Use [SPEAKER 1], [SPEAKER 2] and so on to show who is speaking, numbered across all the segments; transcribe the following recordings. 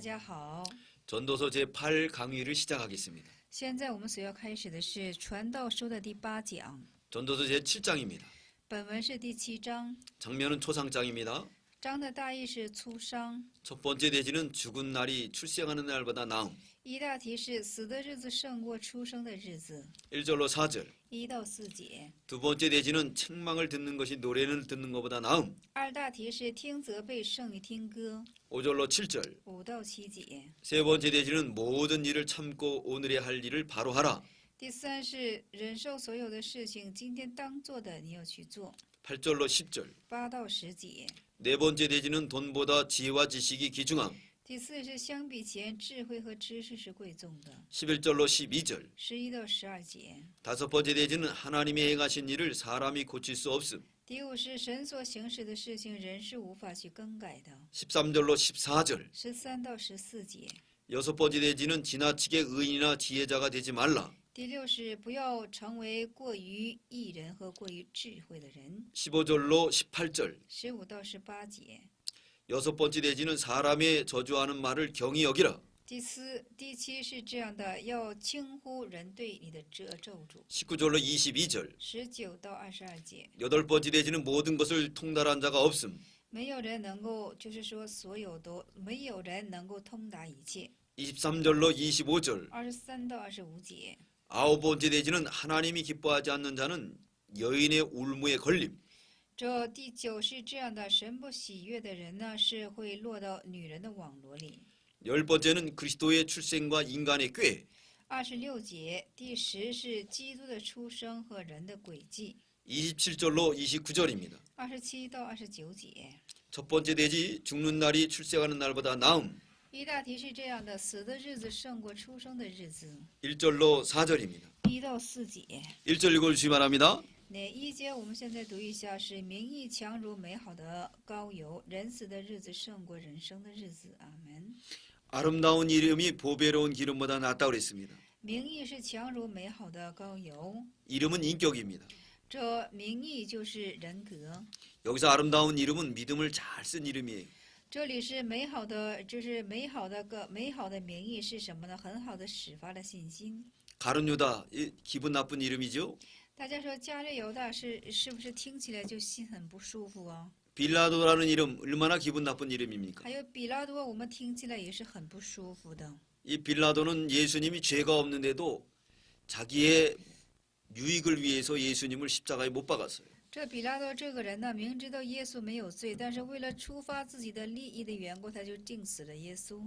[SPEAKER 1] 大家好。
[SPEAKER 2] 전도서 제8강의를 시작하겠습니다.
[SPEAKER 1] 现在我们所要开始的是传道书的第8讲，
[SPEAKER 2] 전도서 제7장입니다.
[SPEAKER 1] 本文是第7章，
[SPEAKER 2] 장면은 초상장입니다.
[SPEAKER 1] 章的大意是粗商，
[SPEAKER 2] 첫 번째 대지는 죽은 날이 출생하는 날보다 나음.
[SPEAKER 1] 一大题是死的日子胜过出生的日子，
[SPEAKER 2] 1절로 4절.
[SPEAKER 1] 1到4节。
[SPEAKER 2] 두 번째 대지는 책망을 듣는 것이 노래를 듣는 것보다 나음.
[SPEAKER 1] 二大题是听责备胜于听歌，
[SPEAKER 2] 5절로 7절.
[SPEAKER 1] 5到7节。
[SPEAKER 2] 세 번째 대지는 모든 일을 참고 오늘의 할 일을 바로 하라.
[SPEAKER 1] 第3是忍受所有的事情，今天当做的你要去做，
[SPEAKER 2] 8절로 10절.
[SPEAKER 1] 8到10节。
[SPEAKER 2] 네 번째 대지는 돈보다 지혜와 지식이 귀중함.
[SPEAKER 1] 第4是相比钱，智慧和知识是贵重的，
[SPEAKER 2] 11절로 12절.
[SPEAKER 1] 11到12节。
[SPEAKER 2] 다섯 번째 대지는 하나님이 행하신 일을 사람이 고칠 수 없음.
[SPEAKER 1] 第5是神所行使的事情，人是无法去更改的，
[SPEAKER 2] 13절로 14절.
[SPEAKER 1] 13到14节。
[SPEAKER 2] 여섯 번째 대지는 지나치게 의인이나 지혜자가 되지 말라.
[SPEAKER 1] 第6是不要成为过于义人和过于智慧的人，
[SPEAKER 2] 15절로 18절.
[SPEAKER 1] 15到18节。
[SPEAKER 2] 여섯 번째 대지는 사람의 저주하는 말을 경히 여기라.
[SPEAKER 1] 第7是这样的，要轻忽人对你的咒诅，
[SPEAKER 2] 19절로 22절.
[SPEAKER 1] 19到22节。
[SPEAKER 2] 여덟 번째 대지는 모든 것을 통달한 자가 없음.
[SPEAKER 1] 没有人能够，就是说所有都没有人能够通达一切。
[SPEAKER 2] 23절로 25절.
[SPEAKER 1] 23到25节。
[SPEAKER 2] 아홉 번째 대지는 하나님이 기뻐하지 않는 자는 여인의 울무에 걸림.
[SPEAKER 1] 这第9是这样的，神不喜悦的人呢，是会落到女人的网罗里。
[SPEAKER 2] 열 번째는 그리스도의 출생과 인간의 꾀.
[SPEAKER 1] 26节，第10是基督的出生和人的轨迹。
[SPEAKER 2] 27절로 29절입니다.
[SPEAKER 1] 27到29节。
[SPEAKER 2] 첫 번째 대지 죽는 날이 출생하는 날보다 나음.
[SPEAKER 1] 一大题是这样的，死的日子胜过出生的日子。
[SPEAKER 2] 1절로 4절입니다.
[SPEAKER 1] 1到4节。
[SPEAKER 2] 1절 읽어주시기 바랍니다.
[SPEAKER 1] 那1节我们现在读一下，是名义强如美好的膏油，人死的日子胜过人生的日子。阿门。
[SPEAKER 2] 아름다운 이름이 보배로운 기름보다 낫다고 그랬습니다.
[SPEAKER 1] 名义是强如美好的膏油，
[SPEAKER 2] 이름은 인격입니다.
[SPEAKER 1] 这名义就是人格。
[SPEAKER 2] 여기서 아름다운 이름은 믿음을 잘 쓴 이름이에요.
[SPEAKER 1] 这里是美好的，就是美好的名义是什么呢？很好的始发的信心。
[SPEAKER 2] 가룟유다, 기분 나쁜 이름이죠.
[SPEAKER 1] 大家说加略犹大是不是听起来就心很不舒服啊？
[SPEAKER 2] 빌라도라는 이름 얼마나 기분 나쁜 이름입니까?
[SPEAKER 1] 还有比拉多，我们听起来也是很不舒服的。
[SPEAKER 2] 이 빌라도는 예수님이 죄가 없는데도 자기의 유익을 위해서 예수님을 십자가에 못 박았어요.
[SPEAKER 1] 这比拉多这个人呢，明知道耶稣没有罪，但是为了出发自己的利益的缘故，他就定死了耶稣。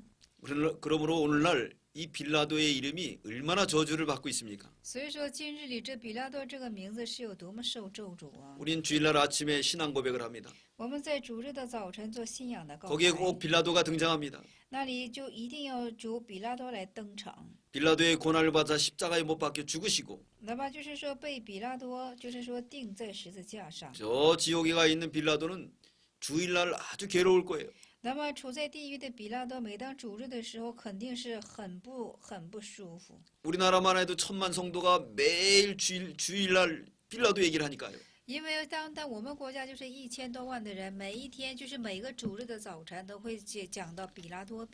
[SPEAKER 2] 그러므로 오늘날 이 빌라도의 이름이 얼마나 저주를 받고 있습니까?
[SPEAKER 1] 所以说，今日里这比拉多这个名字是有多么受咒诅啊！
[SPEAKER 2] 우린 주일날 아침에 신앙 고백을 합니다.
[SPEAKER 1] 我们在主日的早晨做信仰的告
[SPEAKER 2] 거기에
[SPEAKER 1] 白，
[SPEAKER 2] 꼭 빌라도가 등장합니다.
[SPEAKER 1] 那里就一定要主比拉多来登场。
[SPEAKER 2] 빌라도의 고난을 받아 십자가에 못 박혀 죽으시고
[SPEAKER 1] 那么就是说，被比拉多就是说钉在十字架上。
[SPEAKER 2] 저 지옥에 가 있는 빌라도는 주일날 아주 괴로울 거예요.
[SPEAKER 1] 那么处在地狱的比拉多，每当主日的时候，肯定是很不舒服。
[SPEAKER 2] 우리나라만 해도 1000만 성도가 매일 주일날 빌라도 얘기를 하니까요.
[SPEAKER 1] 因为当我们国家就是1000多万的人，每一天就是每个主日的早晨都会讲到比拉多。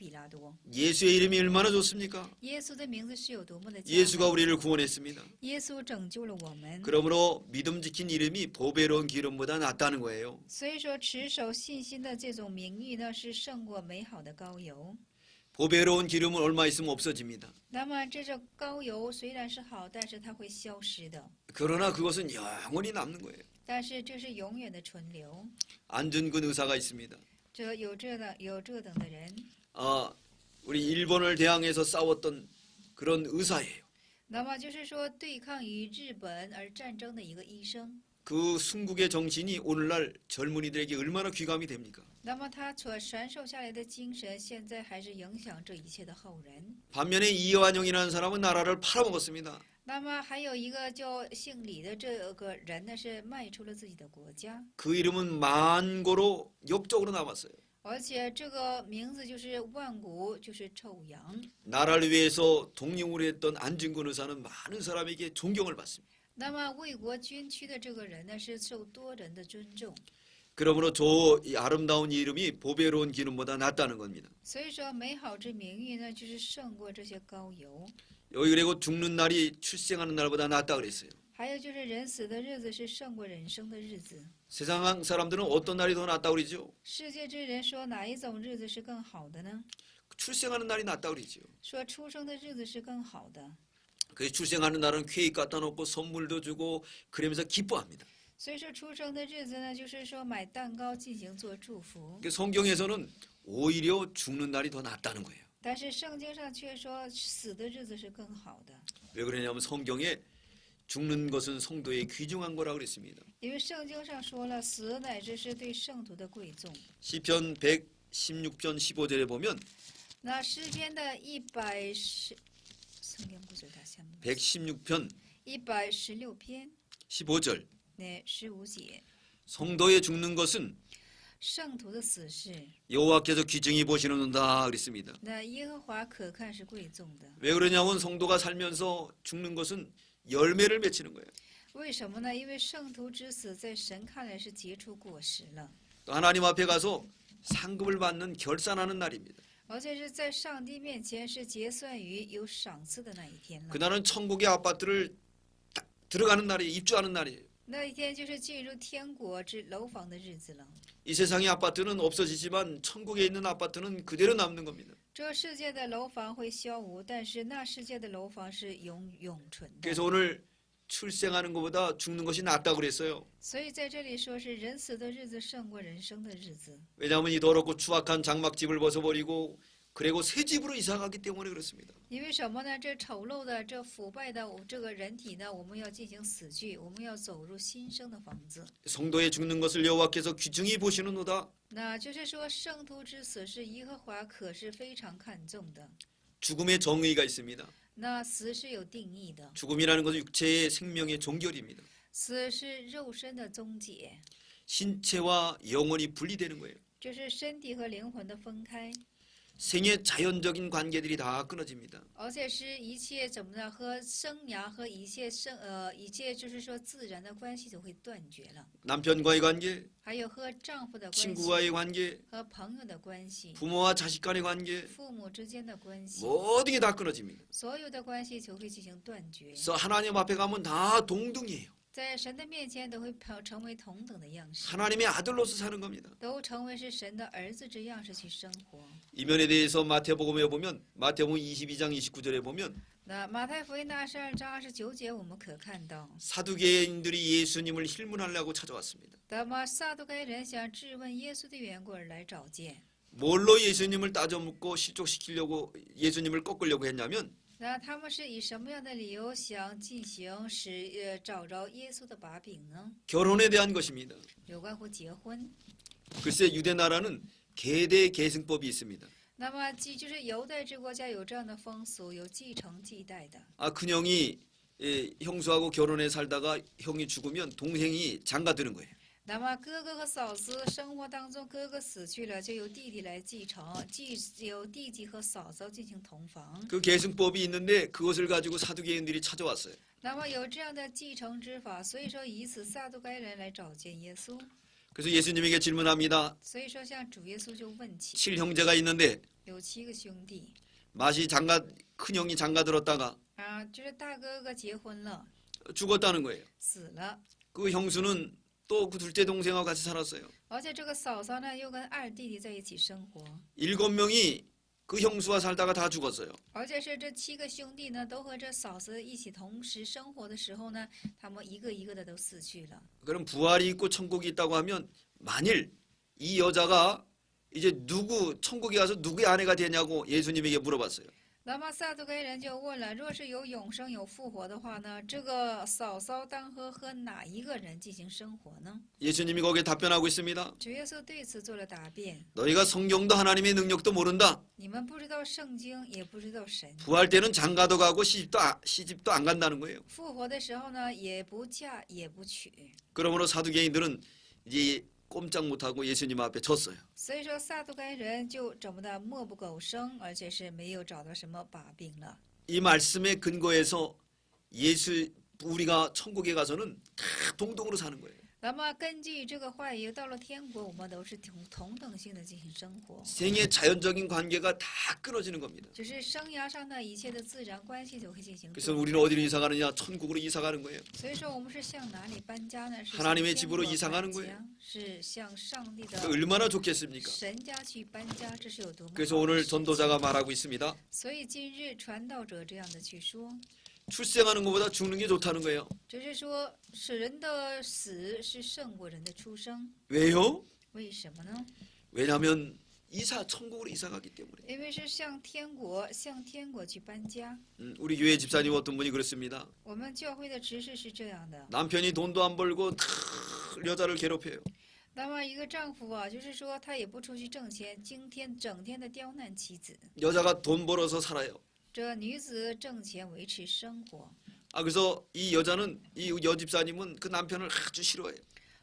[SPEAKER 2] 예수의 이름이 얼마나 좋습니까?
[SPEAKER 1] 耶稣的名字是有多么的佳
[SPEAKER 2] 예수가
[SPEAKER 1] 美，
[SPEAKER 2] 우리를 구원했습니다.
[SPEAKER 1] 耶稣拯救了我们。
[SPEAKER 2] 그러므로 믿음 지킨 이름이 보배로운 기름보다 낫다는 거예요.
[SPEAKER 1] 所以说，持守信心的这种名誉呢，是胜过美好的膏油。
[SPEAKER 2] 보배로운 기름은 얼마 있으면 없어집니다.
[SPEAKER 1] 那么这种膏油虽然是好，但是它会消失的。
[SPEAKER 2] 그러나 그것은 영원히 남는 거예요.
[SPEAKER 1] 但是这是永远的存留。
[SPEAKER 2] 안준근 의사가 있습니다.
[SPEAKER 1] 有这等的人，
[SPEAKER 2] 우리 일본을 대항해서 싸웠던 그런 의사예요.
[SPEAKER 1] 那么就是说对抗于日本而战争的一个医生。
[SPEAKER 2] 그 순국의 정신이 오늘날 젊은이들에게 얼마나 귀감이 됩니까?
[SPEAKER 1] 那么他所传授下来的精神，现在还是影响这一切的后人。
[SPEAKER 2] 반면에 이완용이라는 사람은 나라를 팔아먹었습니다.
[SPEAKER 1] 那么还有一个叫姓李的这个人呢，是卖出了自己的国家，
[SPEAKER 2] 그 이름은 만고로 역적으로 남았어요.
[SPEAKER 1] 而且这个名字就是万古，就是臭羊。
[SPEAKER 2] 나라를 위해서 독립을 했던 안중근 의사는 많은 사람에게 존경을 받습니다.
[SPEAKER 1] 那么为国捐躯的这个人呢，是受多人的尊重。
[SPEAKER 2] 그러므로 저 이 아름다운 이름이 보배로운 기름보다 낫다는 겁니다.
[SPEAKER 1] 所以说，美好之名誉呢，就是胜过这些膏油。
[SPEAKER 2] 여기 그리고 죽는 날이 출생하는 날보다 낫다 그랬어요.
[SPEAKER 1] 还有就是人死的日子是胜过人生的日子。
[SPEAKER 2] 세상 사람들은 어떤 날이 더 낫다 그러죠?
[SPEAKER 1] 世界之人说哪一种日子是更好的呢？
[SPEAKER 2] 출생하는 날이 낫다 그러죠.
[SPEAKER 1] 说出生的日子是更好的。
[SPEAKER 2] 그 출생하는 날은 케이크 갖다 놓고 선물도 주고 그러면서 기뻐합니다.
[SPEAKER 1] 所以说出生的日子呢，就是说买蛋糕进行做祝福。
[SPEAKER 2] 그 성경에서는 오히려 죽는 날이 더 낫다는 거예요.
[SPEAKER 1] 但是圣经上却说死的日子是更好的，
[SPEAKER 2] 왜 그러냐면 성경에 죽는 것은 성도의 귀중한 거라고 그랬습니다.
[SPEAKER 1] 因为圣经上说了，死乃至是对圣徒的贵重。
[SPEAKER 2] 시편 116편 15절에 보면
[SPEAKER 1] 那诗篇的110，성경 구절 다시 한번
[SPEAKER 2] 116편
[SPEAKER 1] 116篇
[SPEAKER 2] 15절
[SPEAKER 1] 네15节，
[SPEAKER 2] 성도의 죽는 것은
[SPEAKER 1] 圣徒的死是，
[SPEAKER 2] 여호와께서 귀중히 보시는다 그랬습니다.
[SPEAKER 1] 那耶和华可看是贵重的。
[SPEAKER 2] 왜 그러냐면 성도가 살면서 죽는 것은 열매를 맺히는 거예요.
[SPEAKER 1] 为什么呢？因为圣徒之死在神看来是结出果实了，
[SPEAKER 2] 또 하나님 앞에 가서 상급을 받는 결산하는 날입니다.
[SPEAKER 1] 而且是在上帝面前是结算于有赏赐的那一天了。
[SPEAKER 2] 그날은 천국의 아파트를 딱 들어가는 날이 입주하는 날이에요.
[SPEAKER 1] 那一天就是进入天国之楼房的日子了。
[SPEAKER 2] 이 세상의 아파트는 없어지지만 천국에 있는 아파트는 그대로 남는 겁니다.
[SPEAKER 1] 这世界的楼房会消无，但是那世界的楼房是永存的。
[SPEAKER 2] 그래서 오늘 출생하는 것보다 죽는 것이 낫다고 그랬어요.
[SPEAKER 1] 所以在这里说是人死的日子胜过人生的日子，
[SPEAKER 2] 왜냐하면 이 더럽고 추악한 장막집을 벗어버리고 그리고 새 집으로 이사가기 때문에 그렇습니다.
[SPEAKER 1] 因为什么呢？这丑陋的、这腐败的这个人体呢，我们要进行死去，我们要走入新生的房子。
[SPEAKER 2] 성도의 죽는 것을 여호와께서 귀중히 보시는도다.
[SPEAKER 1] 那就是说，圣徒之死是耶和华可是非常看重的。
[SPEAKER 2] 죽음의 정의가 있습니다.
[SPEAKER 1] 那死是有定义的，
[SPEAKER 2] 죽음이라는 것은 육체의 생명의 종결입니다.
[SPEAKER 1] 死是肉身的终结，
[SPEAKER 2] 신체와 영혼이 분리되는 거예요.
[SPEAKER 1] 这是身体和灵魂的分开。
[SPEAKER 2] 생의 자연적인 관계들이 다 끊어집니다.
[SPEAKER 1] 而且是一切怎么呢？和生涯和一切一切就是说自然的关系就会断绝了，
[SPEAKER 2] 남편과의 관계,
[SPEAKER 1] 还有和丈夫的关系，
[SPEAKER 2] 친구와의 관계,
[SPEAKER 1] 和朋友的关系，
[SPEAKER 2] 부모와 자식 간의 관계
[SPEAKER 1] 父母之间的关系，
[SPEAKER 2] 모든 게 다 끊어집니다.
[SPEAKER 1] 所有的关系就会进行断绝。
[SPEAKER 2] 그래서 하나님 앞에 가면 다 동등이에요.
[SPEAKER 1] 在神的面前都会成为同等的样式，
[SPEAKER 2] 하나님의 아들로서 사는 겁니다.
[SPEAKER 1] 都成为是神的儿子之样式去生活。
[SPEAKER 2] 이 면에 대해서 마태복음에 보면 마태복음 22장 29절에 보면
[SPEAKER 1] 那马太福音的22章29节，我们可看到，
[SPEAKER 2] 사두개인들이 예수님을 힐문하려고 찾아왔습니다.
[SPEAKER 1] 那么撒都该人想质问耶稣的缘故而来找见。
[SPEAKER 2] 뭘로 예수님을 따져묻고 실족시키려고 예수님을 꺾으려고 했냐면
[SPEAKER 1] 那他们是以什么样的理由想进行找着耶稣的把柄呢？
[SPEAKER 2] 결혼에 대한 것입니다.
[SPEAKER 1] 有关乎结婚。
[SPEAKER 2] 글쎄 유대 나라는 계대 계승법이 있습니다.
[SPEAKER 1] 那么就是犹太之国家有这样的风俗，有继承继代的。
[SPEAKER 2] 큰형이 형수하고 결혼해 살다가 형이 죽으면 동생이 장가드는 거예요.
[SPEAKER 1] 那么哥哥和嫂子生活当中，哥哥死去了，就由弟弟来继承，由弟弟和嫂子进行同房。
[SPEAKER 2] 그 계승법이 있는데 그것을 가지고 사두개인들이 찾아왔어요.
[SPEAKER 1] 那么有这样的继承之法，所以说以此撒都该人来找见耶稣。
[SPEAKER 2] 그래서 예수님에게 질문합니다.
[SPEAKER 1] 所以说向主耶稣就问起，
[SPEAKER 2] 7형제가 있는데
[SPEAKER 1] 有7个兄弟
[SPEAKER 2] 큰형이 장가들었다가
[SPEAKER 1] 啊，就是大哥哥结婚了，
[SPEAKER 2] 죽었다는 거예요.
[SPEAKER 1] 死了，
[SPEAKER 2] 그 형수는 또 그 둘째 동생하고 같이 살았어요.
[SPEAKER 1] 而且这个嫂嫂呢又跟二弟弟在一起生活，
[SPEAKER 2] 7명이 그 형수와 살다가 다 죽었어요.
[SPEAKER 1] 而且是这7个兄弟呢都和这嫂子一起同时生活的时候呢，他们一个一个的都死去了。
[SPEAKER 2] 그럼 부활이 있고 천국이 있다고 하면 만일 이 여자가 이제 천국에 가서 누구의 아내가 되냐고 예수님에게 물어봤어요.
[SPEAKER 1] 那么撒都该人就问了：若是有永生有复活的话呢，这个嫂嫂当和哪一个人进行生活呢？
[SPEAKER 2] 예수님이 거기에 답변하고 있습니다.
[SPEAKER 1] 主耶稣对此做了答辩：
[SPEAKER 2] 너희가 성경도 하나님의 능력도 모른다.
[SPEAKER 1] 你们不知道圣经，也不知道神。
[SPEAKER 2] 부활 때는 장가도 가고 시집도 안 간다는 거예요.
[SPEAKER 1] 复活的时候呢，也不嫁也不娶。
[SPEAKER 2] 그러므로 사두개인들은 이제 꼼짝 못하고 예수님 앞에 졌어요.
[SPEAKER 1] 所以说撒都该人就怎么的默不苟生，而且是没有找到什么把柄了。
[SPEAKER 2] 이 말씀의 근거에서 우리가 천국에 가서는 다 동등으로 사는 거예요.
[SPEAKER 1] 那么根据这个话语，到了天国，我们都是同等性的进行生活，
[SPEAKER 2] 생의 자연적인 관계가 다 끊어지는 겁니다.
[SPEAKER 1] 就是生涯上的一切的自然关系都会进行
[SPEAKER 2] 그래서
[SPEAKER 1] 断
[SPEAKER 2] 우리는 어디로 이사 가느냐? 천국으로 이사 가는 거예요.
[SPEAKER 1] 所以说，我们是向哪里搬家呢？是
[SPEAKER 2] 하나님의
[SPEAKER 1] 向天
[SPEAKER 2] 집으로
[SPEAKER 1] 国
[SPEAKER 2] 이사
[SPEAKER 1] 搬
[SPEAKER 2] 가는 거예요.
[SPEAKER 1] 家，是向上帝的
[SPEAKER 2] 얼마나 좋겠습니까?
[SPEAKER 1] 神家去搬家，这是有多么
[SPEAKER 2] 그래서
[SPEAKER 1] 好的
[SPEAKER 2] 오늘
[SPEAKER 1] 事情。
[SPEAKER 2] 전도자가 말하고 있습니다.
[SPEAKER 1] 所以今日传道者这样的去说，
[SPEAKER 2] 출생하는 것보다 죽는 게 좋다는 거예요.
[SPEAKER 1] 就是说，使人的死是胜过人的出生。
[SPEAKER 2] 왜요?
[SPEAKER 1] 为什么呢？
[SPEAKER 2] 왜냐하면 천국으로 이사 가기 때문에.
[SPEAKER 1] 因为是向天国去搬家。
[SPEAKER 2] 우리 교회 집사님 어떤 분이 그랬습니다.
[SPEAKER 1] 我们教会的执事是这样的。
[SPEAKER 2] 남편이 돈도 안 벌고 여자를 괴롭혀요.
[SPEAKER 1] 那么一个丈夫啊，就是说他也不出去挣钱，整天的刁难妻子。
[SPEAKER 2] 여자가 돈 벌어서 살아요.
[SPEAKER 1] 这女子挣钱维持生活，
[SPEAKER 2] 그래서 이 여자는 이 여집사님은 그 남편을 아주 싫어해요.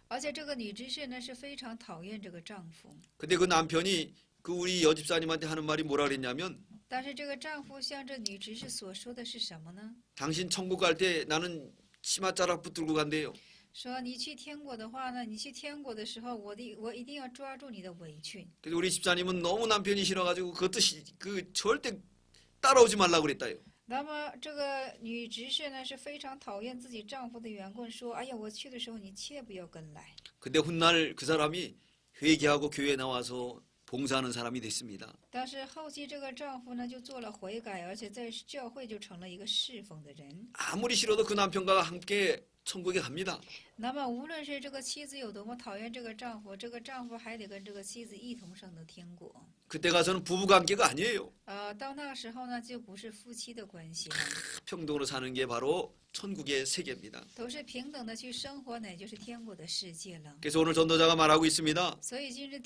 [SPEAKER 1] 而且这个女执事呢是非常讨厌这个丈夫。
[SPEAKER 2] 근데 그 남편이 그 우리 여집사님한테 하는 말이 뭐라 그랬냐면
[SPEAKER 1] 但是这个丈夫向这女执事所说的是什么呢？
[SPEAKER 2] 당신 천국 갈 때 나는 치맛자락 붙들고 간대요.
[SPEAKER 1] 说你去天国的话呢，你去天国的时候，我一定要抓住你的围裙。
[SPEAKER 2] 그래서 우리 집사님은 너무 남편이 싫어가지고 그것도 절대 따라오지 말라고 그랬다요.
[SPEAKER 1] 那么这个女执事呢是非常讨厌自己丈夫的缘故，说：“哎呀，我去的时候你切不要跟来。”
[SPEAKER 2] 근데 훗날 그 사람이 회개하고 교회에 나와서 봉사하는 사람이 됐습니다.
[SPEAKER 1] 但是后期这个丈夫呢就做了悔改，而且在教会就成了一个侍奉的人。
[SPEAKER 2] 아무리 싫어도 그 남편과 함께 천국에 갑니다.
[SPEAKER 1] 那么无论是这个妻子有多么讨厌这个丈夫，这个丈夫还得跟这个妻子一同上到天国。
[SPEAKER 2] 그때 가서는 부부관계가 아니에요.
[SPEAKER 1] 到那个时候呢，就不是夫妻的关系了，
[SPEAKER 2] 평등으로 사는 게 바로 천국의 세계입니다.
[SPEAKER 1] 都是平等的去生活，乃就是天国的世界了。
[SPEAKER 2] 그래서 오늘 전도자가 말하고 있습니다.
[SPEAKER 1] 所以今日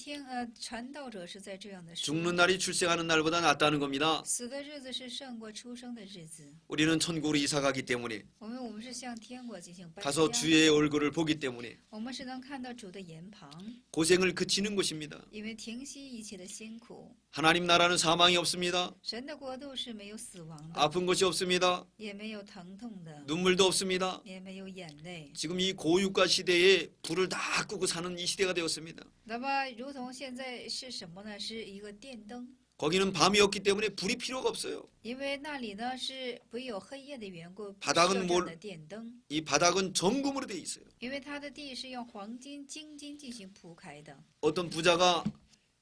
[SPEAKER 1] 传道者是在这样的说，
[SPEAKER 2] 죽는 날이 출생하는 날보다 낫다는 겁니다.
[SPEAKER 1] 死的日子是胜过出生的日子。
[SPEAKER 2] 우리는 천국으로 이사 가기 때문에
[SPEAKER 1] 我们是向天国进行搬
[SPEAKER 2] 가서
[SPEAKER 1] 家，
[SPEAKER 2] 주의 얼굴을 보기 때문에
[SPEAKER 1] 我们是能看到主的眼旁，
[SPEAKER 2] 고생을 그치는 것입니다.
[SPEAKER 1] 因为停息一切的辛苦。
[SPEAKER 2] 하나님 나라는 사망이 없습니다.
[SPEAKER 1] 神的国度是没有死亡的，
[SPEAKER 2] 아픈 것이 없습니다.
[SPEAKER 1] 也没有疼痛的，
[SPEAKER 2] 눈물도 없습니다.
[SPEAKER 1] 也没有眼泪。
[SPEAKER 2] 지금 이 고유가 시대에 불을 다 끄고 사는 이 시대가 되었습니다.
[SPEAKER 1] 那么，如同现在是什么呢？是一个电灯，
[SPEAKER 2] 거기는 밤이었기 때문에 불이 필요가 없어요.
[SPEAKER 1] 因为那里呢是没有黑夜的缘故，不需
[SPEAKER 2] 바닥은
[SPEAKER 1] 要这
[SPEAKER 2] 뭘
[SPEAKER 1] 样的电灯，
[SPEAKER 2] 이 바닥은 정금으로 돼 있어요.
[SPEAKER 1] 因为它的地是用黄金、金金进行铺开的。
[SPEAKER 2] 어떤 부자가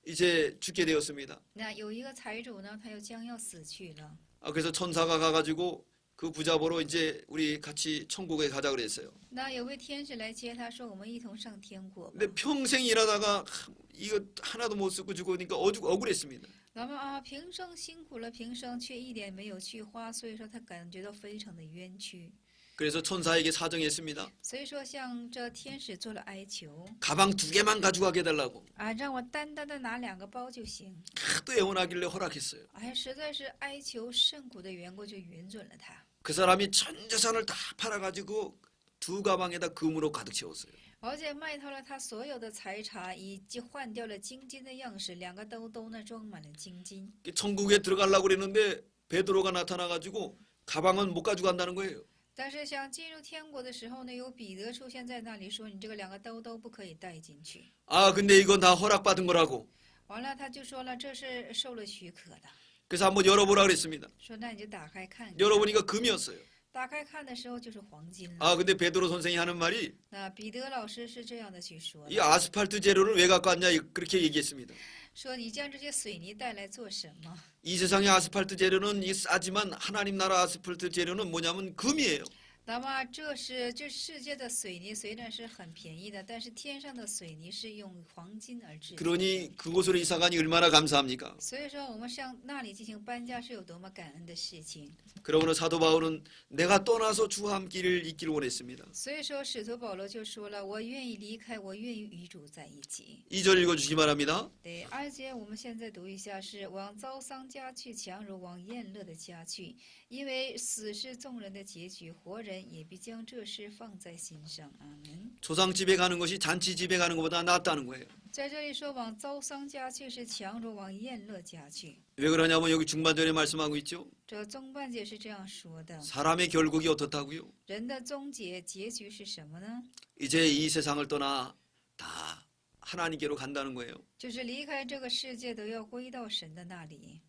[SPEAKER 2] 이제 죽게 되었습니다.
[SPEAKER 1] 那有一个财主呢，他又将要死去了。
[SPEAKER 2] 그래서 천사가 가가지고 그 부자 보러 이제 우리 같이 천국에 가자 그랬어요.
[SPEAKER 1] 那有位天使来接他，说：“我们一同上天国吧。”
[SPEAKER 2] 근데 평생 일하다가 이거 하나도 못 쓰고 죽으니까 억울했습니다.
[SPEAKER 1] 那么啊，平生辛苦了，平生却一点没有去花，所以说他感觉到非常的冤屈。
[SPEAKER 2] 그래서 천사에게 사정했습니다.
[SPEAKER 1] 所以说，向这天使做了哀求
[SPEAKER 2] 가방 2개만 가져가게 해달라고.
[SPEAKER 1] 啊，让我单单的拿2个包就行。
[SPEAKER 2] 하도 애원하길래 허락했어요.
[SPEAKER 1] 哎，实在是哀求甚苦的缘故，就允准了他。
[SPEAKER 2] 그 사람이 전 재산을 다 팔아가지고 2 가방에다 금으로 가득 채웠어요.
[SPEAKER 1] 而且卖透了他所有的财产，以及换掉了金金的样式，2个兜兜呢装满了金金。
[SPEAKER 2] 천국에 들어가려고 그랬는데 베드로가 나타나가지고 가방은 못 가져간다는 거예요.
[SPEAKER 1] 但是想进入天国的时候呢，有彼得出现在那里说：“你这个2个兜兜不可以带进去。”
[SPEAKER 2] 근데 이건 다 허락받은 거라고.
[SPEAKER 1] 完了，他就说了，这是受了许可的。
[SPEAKER 2] 그래서 한번 열어보라 그랬습니다.
[SPEAKER 1] 说那你就打开看看。
[SPEAKER 2] 열어보니까 금이었어요.
[SPEAKER 1] 打开看的时候就是黄金了。
[SPEAKER 2] 근데 베드로 선생이 하는 말이
[SPEAKER 1] 那彼得老师是这样的去说的
[SPEAKER 2] 이 아스팔트 재료를 왜 갖고 왔냐 그렇게 얘기했습니다.
[SPEAKER 1] 说你将这些水泥带来做什么？
[SPEAKER 2] 이 세상의 아스팔트 재료는 이 싸지만 하나님 나라 아스팔트 재료는 뭐냐면 금이에요.
[SPEAKER 1] 那么这世界的水泥虽然是很便宜的，但是天上的水泥是用黄金而制的。
[SPEAKER 2] 그러니 그곳으로 이사 가니 얼마나 감사합니까?
[SPEAKER 1] 所以说，我们向那里进行搬家是有多么感恩的事情。
[SPEAKER 2] 그러므로 사도 바울은 내가 떠나서 주와 함께를 있기를 원했습니다.
[SPEAKER 1] 所以说，使徒保罗就说了：“我愿意离开，我愿意与主在一起。”
[SPEAKER 2] 2절 읽어주시기 바랍니다.
[SPEAKER 1] 对，2节我们现在读一下，是往遭丧家去，强如往宴乐的家去，因为死是众人的结局，活人也必将这事放在心上。阿门。
[SPEAKER 2] 조상집에 가는 것이 잔치집에 가는 것보다 낫다는 거예요.
[SPEAKER 1] 在这里说往遭丧家去是强如往宴乐家去，
[SPEAKER 2] 왜 그러냐면 여기 중반전에 말씀하고 있죠.
[SPEAKER 1] 这中半节是这样说的：
[SPEAKER 2] 사람의 결국이 어떻다고요?
[SPEAKER 1] 人的终结结局是什么呢？
[SPEAKER 2] 이제 이 세상을 떠나 다 하나님께로 간다는 거예요.
[SPEAKER 1] 就是离开这个世界，都要归到神的那里。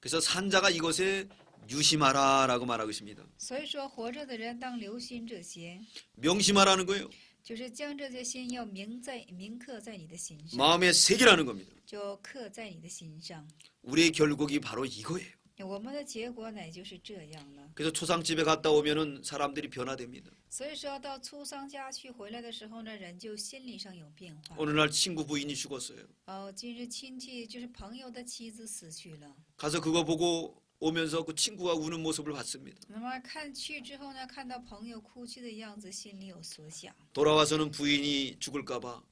[SPEAKER 2] 그래서 산자가 이것에 유심하라라고 말하고 있습니다.
[SPEAKER 1] 所以说，活着的人当留心这些，
[SPEAKER 2] 명심하라는 거예요.
[SPEAKER 1] 就是将这些心要铭刻在你的心上，
[SPEAKER 2] 마음에 새기라는 겁니다.
[SPEAKER 1] 就刻在你的心上。
[SPEAKER 2] 우리의 결국이 바로 이거예요.
[SPEAKER 1] 我们的结果乃就是这样了。
[SPEAKER 2] 그래서 초상집에 갔다 오면은 사람들이 변화됩니다.
[SPEAKER 1] 所以说到出丧家去回来的时候呢，人就心理上有变化。
[SPEAKER 2] 어느 날 친구 부인이 죽었어요.
[SPEAKER 1] 哦，今日亲戚就是朋友的妻子死去了。
[SPEAKER 2] 가서 그거 보고 오면서 그 친구가 우는 모습을 봤습니다.
[SPEAKER 1] 那么看去之后呢，看到朋友哭泣的样子，心里有所想。
[SPEAKER 2] 돌아와서는 부인이 죽을까봐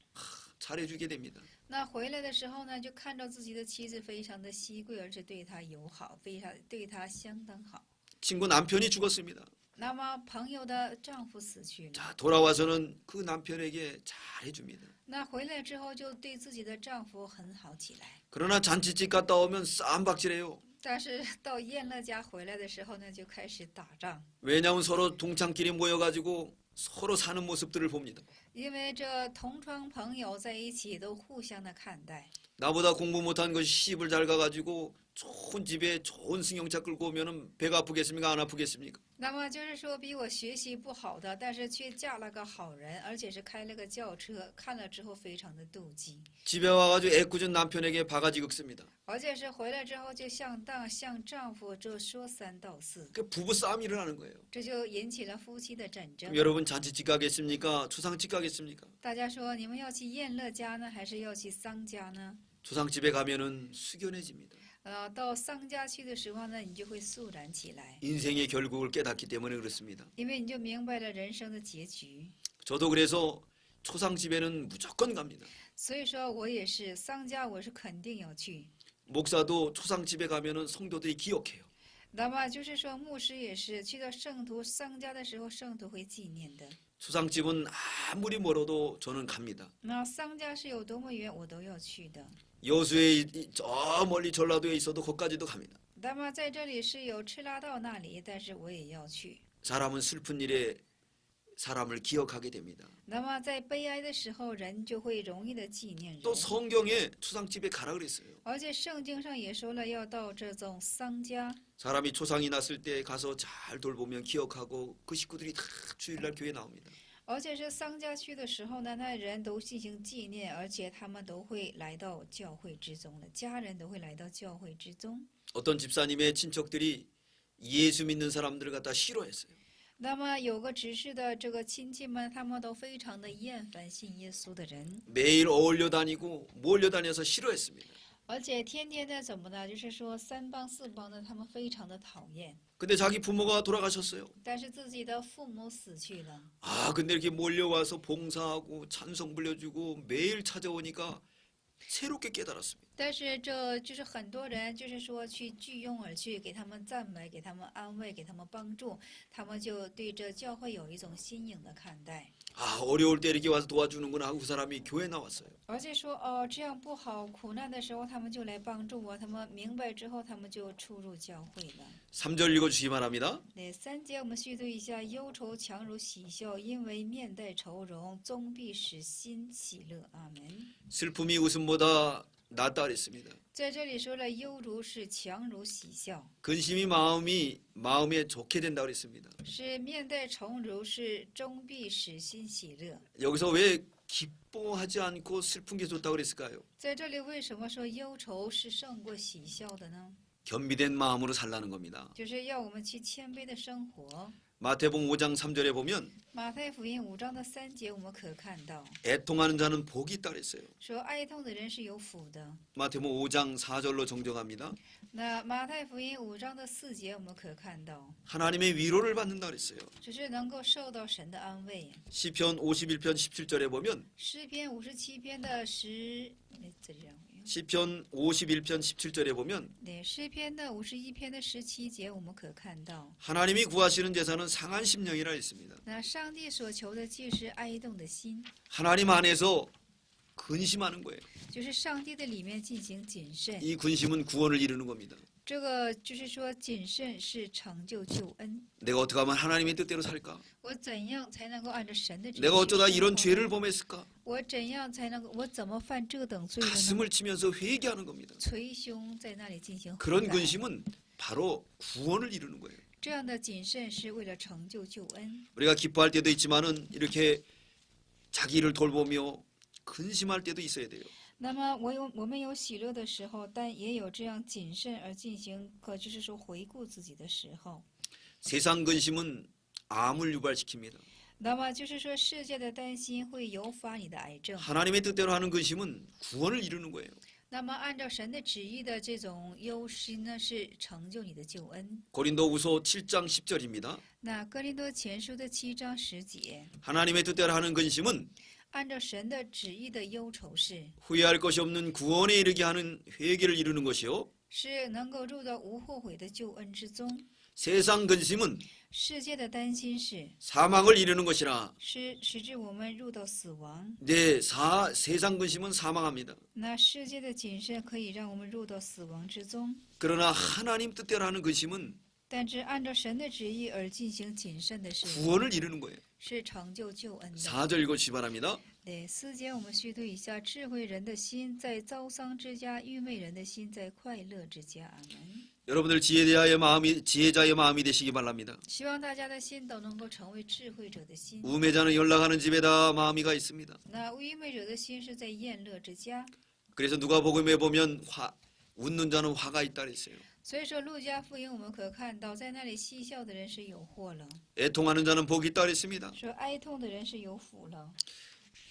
[SPEAKER 2] 잘해주게 됩니다.
[SPEAKER 1] 那回来的时候呢，就看到自己的妻子非常的稀贵，而且对他友好，非常对他相当好。
[SPEAKER 2] 친구 남편이 죽었습니다.
[SPEAKER 1] 那么朋友的丈夫死去了，
[SPEAKER 2] 자, 돌아와서는 그 남편에게 잘해줍니다.
[SPEAKER 1] 那回来之后就对自己的丈夫很好起来。
[SPEAKER 2] 그러나 잔치집 갔다 오면 쌈박질해요.
[SPEAKER 1] 但是到宴乐家回来的时候呢，就开始打仗，
[SPEAKER 2] 왜냐하면 서로 동창끼리 모여가지고 서로 사는 모습들을 봅니다.
[SPEAKER 1] 因为这同窗朋友在一起都互相的看待。
[SPEAKER 2] 나보다 공부 못한 것이 시집을 잘 가가지고 좋은 집에 좋은 승용차 끌고 오면은 배가 아프겠습니까? 안 아프겠습니까?
[SPEAKER 1] 那么就是说，比我学习不好的，但是却嫁了个好人，而且是开了个轿车，看了之后非常的妒忌，
[SPEAKER 2] 집에 와가지고 애꿎은 남편에게 바가지 긁습니다.
[SPEAKER 1] 而且是回来之后就向丈夫就说三道四，
[SPEAKER 2] 그 부부 싸움이 일어나는 거예요.
[SPEAKER 1] 这就引起了夫妻的战争
[SPEAKER 2] 그럼 。 여러분 잔치집 가겠습니까? 초상집 가겠습니까?
[SPEAKER 1] 大家说，你们要去宴乐家呢，还是要去丧家呢？
[SPEAKER 2] 초상집에 가면은 숙연해집니다.
[SPEAKER 1] 到丧家去的时候呢，你就会肃然起来，
[SPEAKER 2] 인생의 결국을 깨닫기 때문에 그렇습니다.
[SPEAKER 1] 因为你就明白了人生的结局。
[SPEAKER 2] 저도 그래서 초상집에는 무조건 갑니다.
[SPEAKER 1] 所以说我也是丧家，我是肯定要去。
[SPEAKER 2] 목사도 초상집에 가면은 성도들이 기억해요.
[SPEAKER 1] 那么就是说，牧师也是去到圣徒丧家的时候，圣徒会纪念的。
[SPEAKER 2] 초상집은 아무리 멀어도 저는 갑니다.
[SPEAKER 1] 那丧家是有多么远，我都要去的。
[SPEAKER 2] 여수에 저 멀리 전라도에 있어도 거기까지도 갑니다.
[SPEAKER 1] 那么在这里是有赤拉道那里，但是我也要去。
[SPEAKER 2] 사람은 슬픈 일에 사람을 기억하게 됩니다.
[SPEAKER 1] 那么在悲哀的时候，人就会容易的纪念人。
[SPEAKER 2] 또 성경에 초상집에 가라 그랬어요.
[SPEAKER 1] 而且圣经上也说了，要到这种丧家。
[SPEAKER 2] 사람이 초상이 났을 때 가서 잘 돌보면 기억하고 그 식구들이 다 주일날 교회 나옵니다.
[SPEAKER 1] 而且是丧家去的时候呢，那人都进行纪念，而且他们都会来到教会之中的，家人都会来到教会之中。
[SPEAKER 2] 어떤 집사님의 친척들이 예수 믿는 사람들을 갖다 싫어했어요.
[SPEAKER 1] 那么有个执事的这个亲戚们，他们都非常的厌烦信耶稣的人，
[SPEAKER 2] 매일 어울려 다니고 몰려 다녀서 싫어했습니다.
[SPEAKER 1] 而且天天的怎么呢？就是说三帮四帮的，他们非常的讨厌。
[SPEAKER 2] 근데 자기 부모가 돌아가셨어요.
[SPEAKER 1] 但是自己的父母死去了，
[SPEAKER 2] 아, 근데 이렇게 몰려와서 봉사하고 찬송 불려주고 매일 찾아오니까 새롭게 깨달았습니다.
[SPEAKER 1] 但是这就是很多人就是说去聚拥而去，给他们赞美，给他们安慰，给他们帮助，他们就对这教会有一种新颖的看待。
[SPEAKER 2] 아, 어려울 때 이렇게 와서 도와주는구나 하고 그 사람이 교회 나왔어요.
[SPEAKER 1] 而且说哦，这样不好，苦难的时候他们就来帮助我，他们明白之后，他们就出入教会了。
[SPEAKER 2] 3절 읽어주시기 바랍니다.
[SPEAKER 1] 那3节我们续读一下：忧愁强如喜笑，因为面带愁容，终必使心喜乐。阿门。
[SPEAKER 2] 슬픔이 웃음보다 낫다 그랬습니다.
[SPEAKER 1] 在这里说了，忧如是强如喜笑，
[SPEAKER 2] 근심이 마음에 좋게 된다 그랬습니다.
[SPEAKER 1] 是面带愁容，是终必使心喜乐。
[SPEAKER 2] 여기서 왜 기뻐하지 않고 슬픈 게 좋다고 그랬을까요?
[SPEAKER 1] 在这里为什么说忧愁是胜过喜笑的呢？
[SPEAKER 2] 겸비된 마음으로 살라는 겁니다.
[SPEAKER 1] 就是要我们去谦卑的生活。
[SPEAKER 2] 마태복음 5장 3절에 보면
[SPEAKER 1] 马太福音5章的3节，我们可看到
[SPEAKER 2] 애통하는 자는 복이 있다 그랬어요.
[SPEAKER 1] 说哀痛的人是有福的。
[SPEAKER 2] 마태복음 5장 4절로 정정합니다.
[SPEAKER 1] 那马太福音5章的4节，我们可看到
[SPEAKER 2] 하나님의 위로를 받는다 그랬어요.
[SPEAKER 1] 只是能够受到神的安慰。
[SPEAKER 2] 시편 51편 17절에 보면
[SPEAKER 1] 诗篇57篇的10，这里让我用。
[SPEAKER 2] 시편 51편 17절에 보면
[SPEAKER 1] 对，诗篇的51篇的17节，我们可看到
[SPEAKER 2] 하나님이 구하시는 제사는 상한 심령이라 했습니다.
[SPEAKER 1] 那上帝所求的既是哀动的心，
[SPEAKER 2] 하나님 안에서 근심하는 거예요.
[SPEAKER 1] 就是上帝的里面进行谨慎。
[SPEAKER 2] 이 근심은 구원을 이루는 겁니다.
[SPEAKER 1] 这个就是说，谨慎是成就救恩。
[SPEAKER 2] 내가 어떻게 하면 하나님의 뜻대로 살까?
[SPEAKER 1] 我怎样才能够按照神的旨意
[SPEAKER 2] 내가
[SPEAKER 1] 去
[SPEAKER 2] 어쩌다
[SPEAKER 1] 生
[SPEAKER 2] 이런
[SPEAKER 1] 活
[SPEAKER 2] 죄를
[SPEAKER 1] 呢？
[SPEAKER 2] 범했을까?
[SPEAKER 1] 我怎样才能够？我怎么犯这等罪了呢？
[SPEAKER 2] 가슴을 치면서 회개하는 겁니다.
[SPEAKER 1] 捶胸在那里进行悔
[SPEAKER 2] 그런
[SPEAKER 1] 改。
[SPEAKER 2] 근심은 바로 구원을 이루는 거예요.
[SPEAKER 1] 这样的谨慎是为了成就救恩。
[SPEAKER 2] 우리가 기뻐할 때도 있지만은 이렇게 자기 일을 돌보며 근심할 때도 있어야 돼요.
[SPEAKER 1] 那么我们有喜乐的时候，但也有这样谨慎而进行，就是说回顾自己的时候。
[SPEAKER 2] 세상 근심은 암을 유발시킵니다.
[SPEAKER 1] 那么就是说，世界的担心会诱发你的癌症。
[SPEAKER 2] 하나님의 뜻대로 하는 근심은 구원을 이루는 거예요.
[SPEAKER 1] 那么按照神的旨意的这种忧心呢，是成就你的救恩。
[SPEAKER 2] 고린도후서 7장 10절입니다.
[SPEAKER 1] 那哥林多前书的7章10节，
[SPEAKER 2] 하나님의 뜻대로 하는 근심은
[SPEAKER 1] 按照神的旨意的忧愁是，
[SPEAKER 2] 후회할 것이 없는 구원에 이르게 하는 회개를 이루는 것이요.
[SPEAKER 1] 是能够入到无后悔的救恩之中。
[SPEAKER 2] 세상 근심은
[SPEAKER 1] 世界的担心是，
[SPEAKER 2] 사망을 이루는 것이라.
[SPEAKER 1] 是使至我们入到死亡。
[SPEAKER 2] 네, 세상 근심은 사망합니다.
[SPEAKER 1] 那世界的谨慎可以让我们入到死亡之中，
[SPEAKER 2] 그러나 하나님 뜻대로 하는 근심은
[SPEAKER 1] 但是按照神的旨意而进行谨慎的是，
[SPEAKER 2] 구원을 이루는 거예요.
[SPEAKER 1] 是成就救恩的。
[SPEAKER 2] 4절 읽어주시기 바랍니다.
[SPEAKER 1] 对，4节我们须读一下：智慧人的心在遭丧之家，愚昧人的心在快乐之家。阿门。
[SPEAKER 2] 여러분들 지혜자의 마음이 되시기 바랍니다.
[SPEAKER 1] 希望大家的心都能够成为智慧者的心。
[SPEAKER 2] 우매자는 연락하는 집에다 마음이가 있습니다.
[SPEAKER 1] 那愚昧者的心是在宴乐之家。
[SPEAKER 2] 그래서 누가복음에 보면 웃는 자는 화가 있다 그랬어요.
[SPEAKER 1] 所以说，路加福音我们可看到，在那里嬉笑的人是有祸了，
[SPEAKER 2] 애통하는 자는 복이 있다 그랬습니다.
[SPEAKER 1] 说哀痛的人是有福了。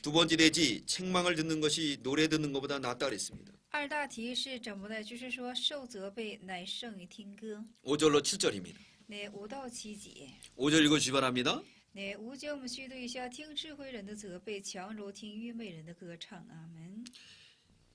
[SPEAKER 2] 두 번째 대지 책망을 듣는 것이 노래 듣는 것보다 낫다 그랬습니다.
[SPEAKER 1] 二大题是怎么的？就是说，受责备乃胜于听歌。
[SPEAKER 2] 5절로 7절입니다.
[SPEAKER 1] 那5到7节，
[SPEAKER 2] 5절 읽어주시기 바랍니다.
[SPEAKER 1] 那5节我们须读一下：听智慧人的责备，强如听愚昧人的歌唱。阿门。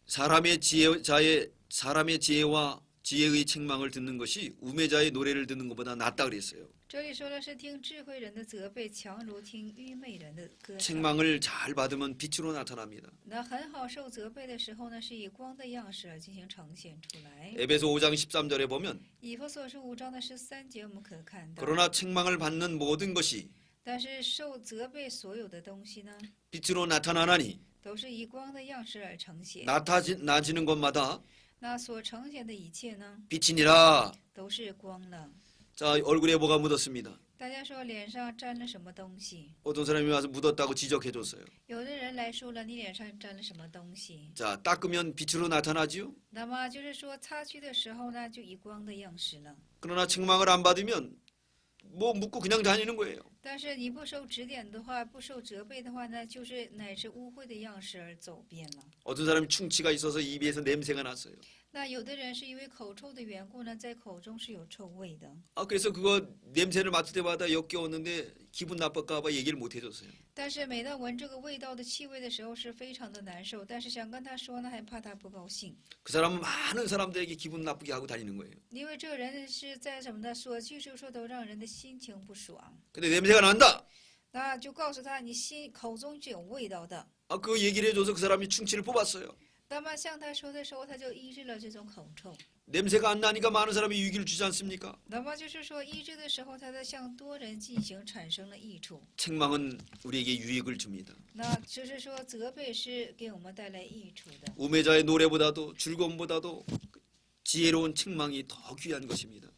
[SPEAKER 2] 사람의 지혜와 지혜의 책망을 듣는 것이 우매자의 노래를 듣는 것보다 낫다 그랬어요.
[SPEAKER 1] 这里说的是听智慧人的责备，强如听愚昧人的歌唱。
[SPEAKER 2] 책망을 잘 받으면 빛으로 나타납니다.
[SPEAKER 1] 那很好，受责备的时候呢，是以光的样式而进行呈现出来。
[SPEAKER 2] 에베소 5장 13절에 보면
[SPEAKER 1] 以弗所书5章的13节，我们可看到。
[SPEAKER 2] 그러나 책망을 받는 모든 것이
[SPEAKER 1] 但是受责备所有的东西呢，
[SPEAKER 2] 빛으로 나타나나니
[SPEAKER 1] 都是以光的样式而呈现。
[SPEAKER 2] 나타나지는 것마다
[SPEAKER 1] 那所呈现的一切呢，
[SPEAKER 2] 빛이니라.
[SPEAKER 1] 都是光了。
[SPEAKER 2] 자, 얼굴에 뭐가 묻었습니다.
[SPEAKER 1] 大家说脸上沾了什么东西？
[SPEAKER 2] 어떤 사람이 와서 묻었다고 지적해 줬어요.
[SPEAKER 1] 有的人来说了，你脸上沾了什么东西？
[SPEAKER 2] 자, 닦으면 빛으로 나타나지요.
[SPEAKER 1] 那么就是说，擦去的时候呢，就以光的样式了。
[SPEAKER 2] 그러나 책망을 안 받으면 뭐 묻고 그냥 다니는 거예요.
[SPEAKER 1] 但是你不受指点的话，不受责备的话呢，就是乃是污秽的样式而走遍了。
[SPEAKER 2] 어떤 사람이 충치가 있어서 입에서 냄새가 났어요.
[SPEAKER 1] 那有的人是因为口臭的缘故呢，在口中是有臭味的。
[SPEAKER 2] 그래서 그거 냄새를 맡을 때마다 역겨웠는데 기분 나쁠까 봐 얘기를 못 해줬어요.
[SPEAKER 1] 但是每当闻这个味道的气味的时候，是非常的难受。但是想跟他说呢，还怕他不高兴，
[SPEAKER 2] 그 사람은 많은 사람들에게 기분 나쁘게 하고 다니는 거예요.
[SPEAKER 1] 因为这个人是在什么呢？说句就说都让人的心情不爽。
[SPEAKER 2] 근데 냄새가 난다.
[SPEAKER 1] 那就告诉他，你口中是有味道的。
[SPEAKER 2] 그 얘기를 해줘서 그 사람이 충치를 뽑았어요.
[SPEAKER 1] 那么向他说的时候，他就医治了这种口臭。
[SPEAKER 2] 냄새가 안 나니까 많은 사람이 유익을 주지 않습니까?
[SPEAKER 1] 那么就是说，医治的时候，他在向多人进行产生了益处。
[SPEAKER 2] 책망은 우리에게 유익을 줍니다.
[SPEAKER 1] 那就是说，责备是给我们带来益处的。
[SPEAKER 2] 우매자의 노래보다도 즐거움보다도 지혜로운 책망이 더 귀한 것입니다.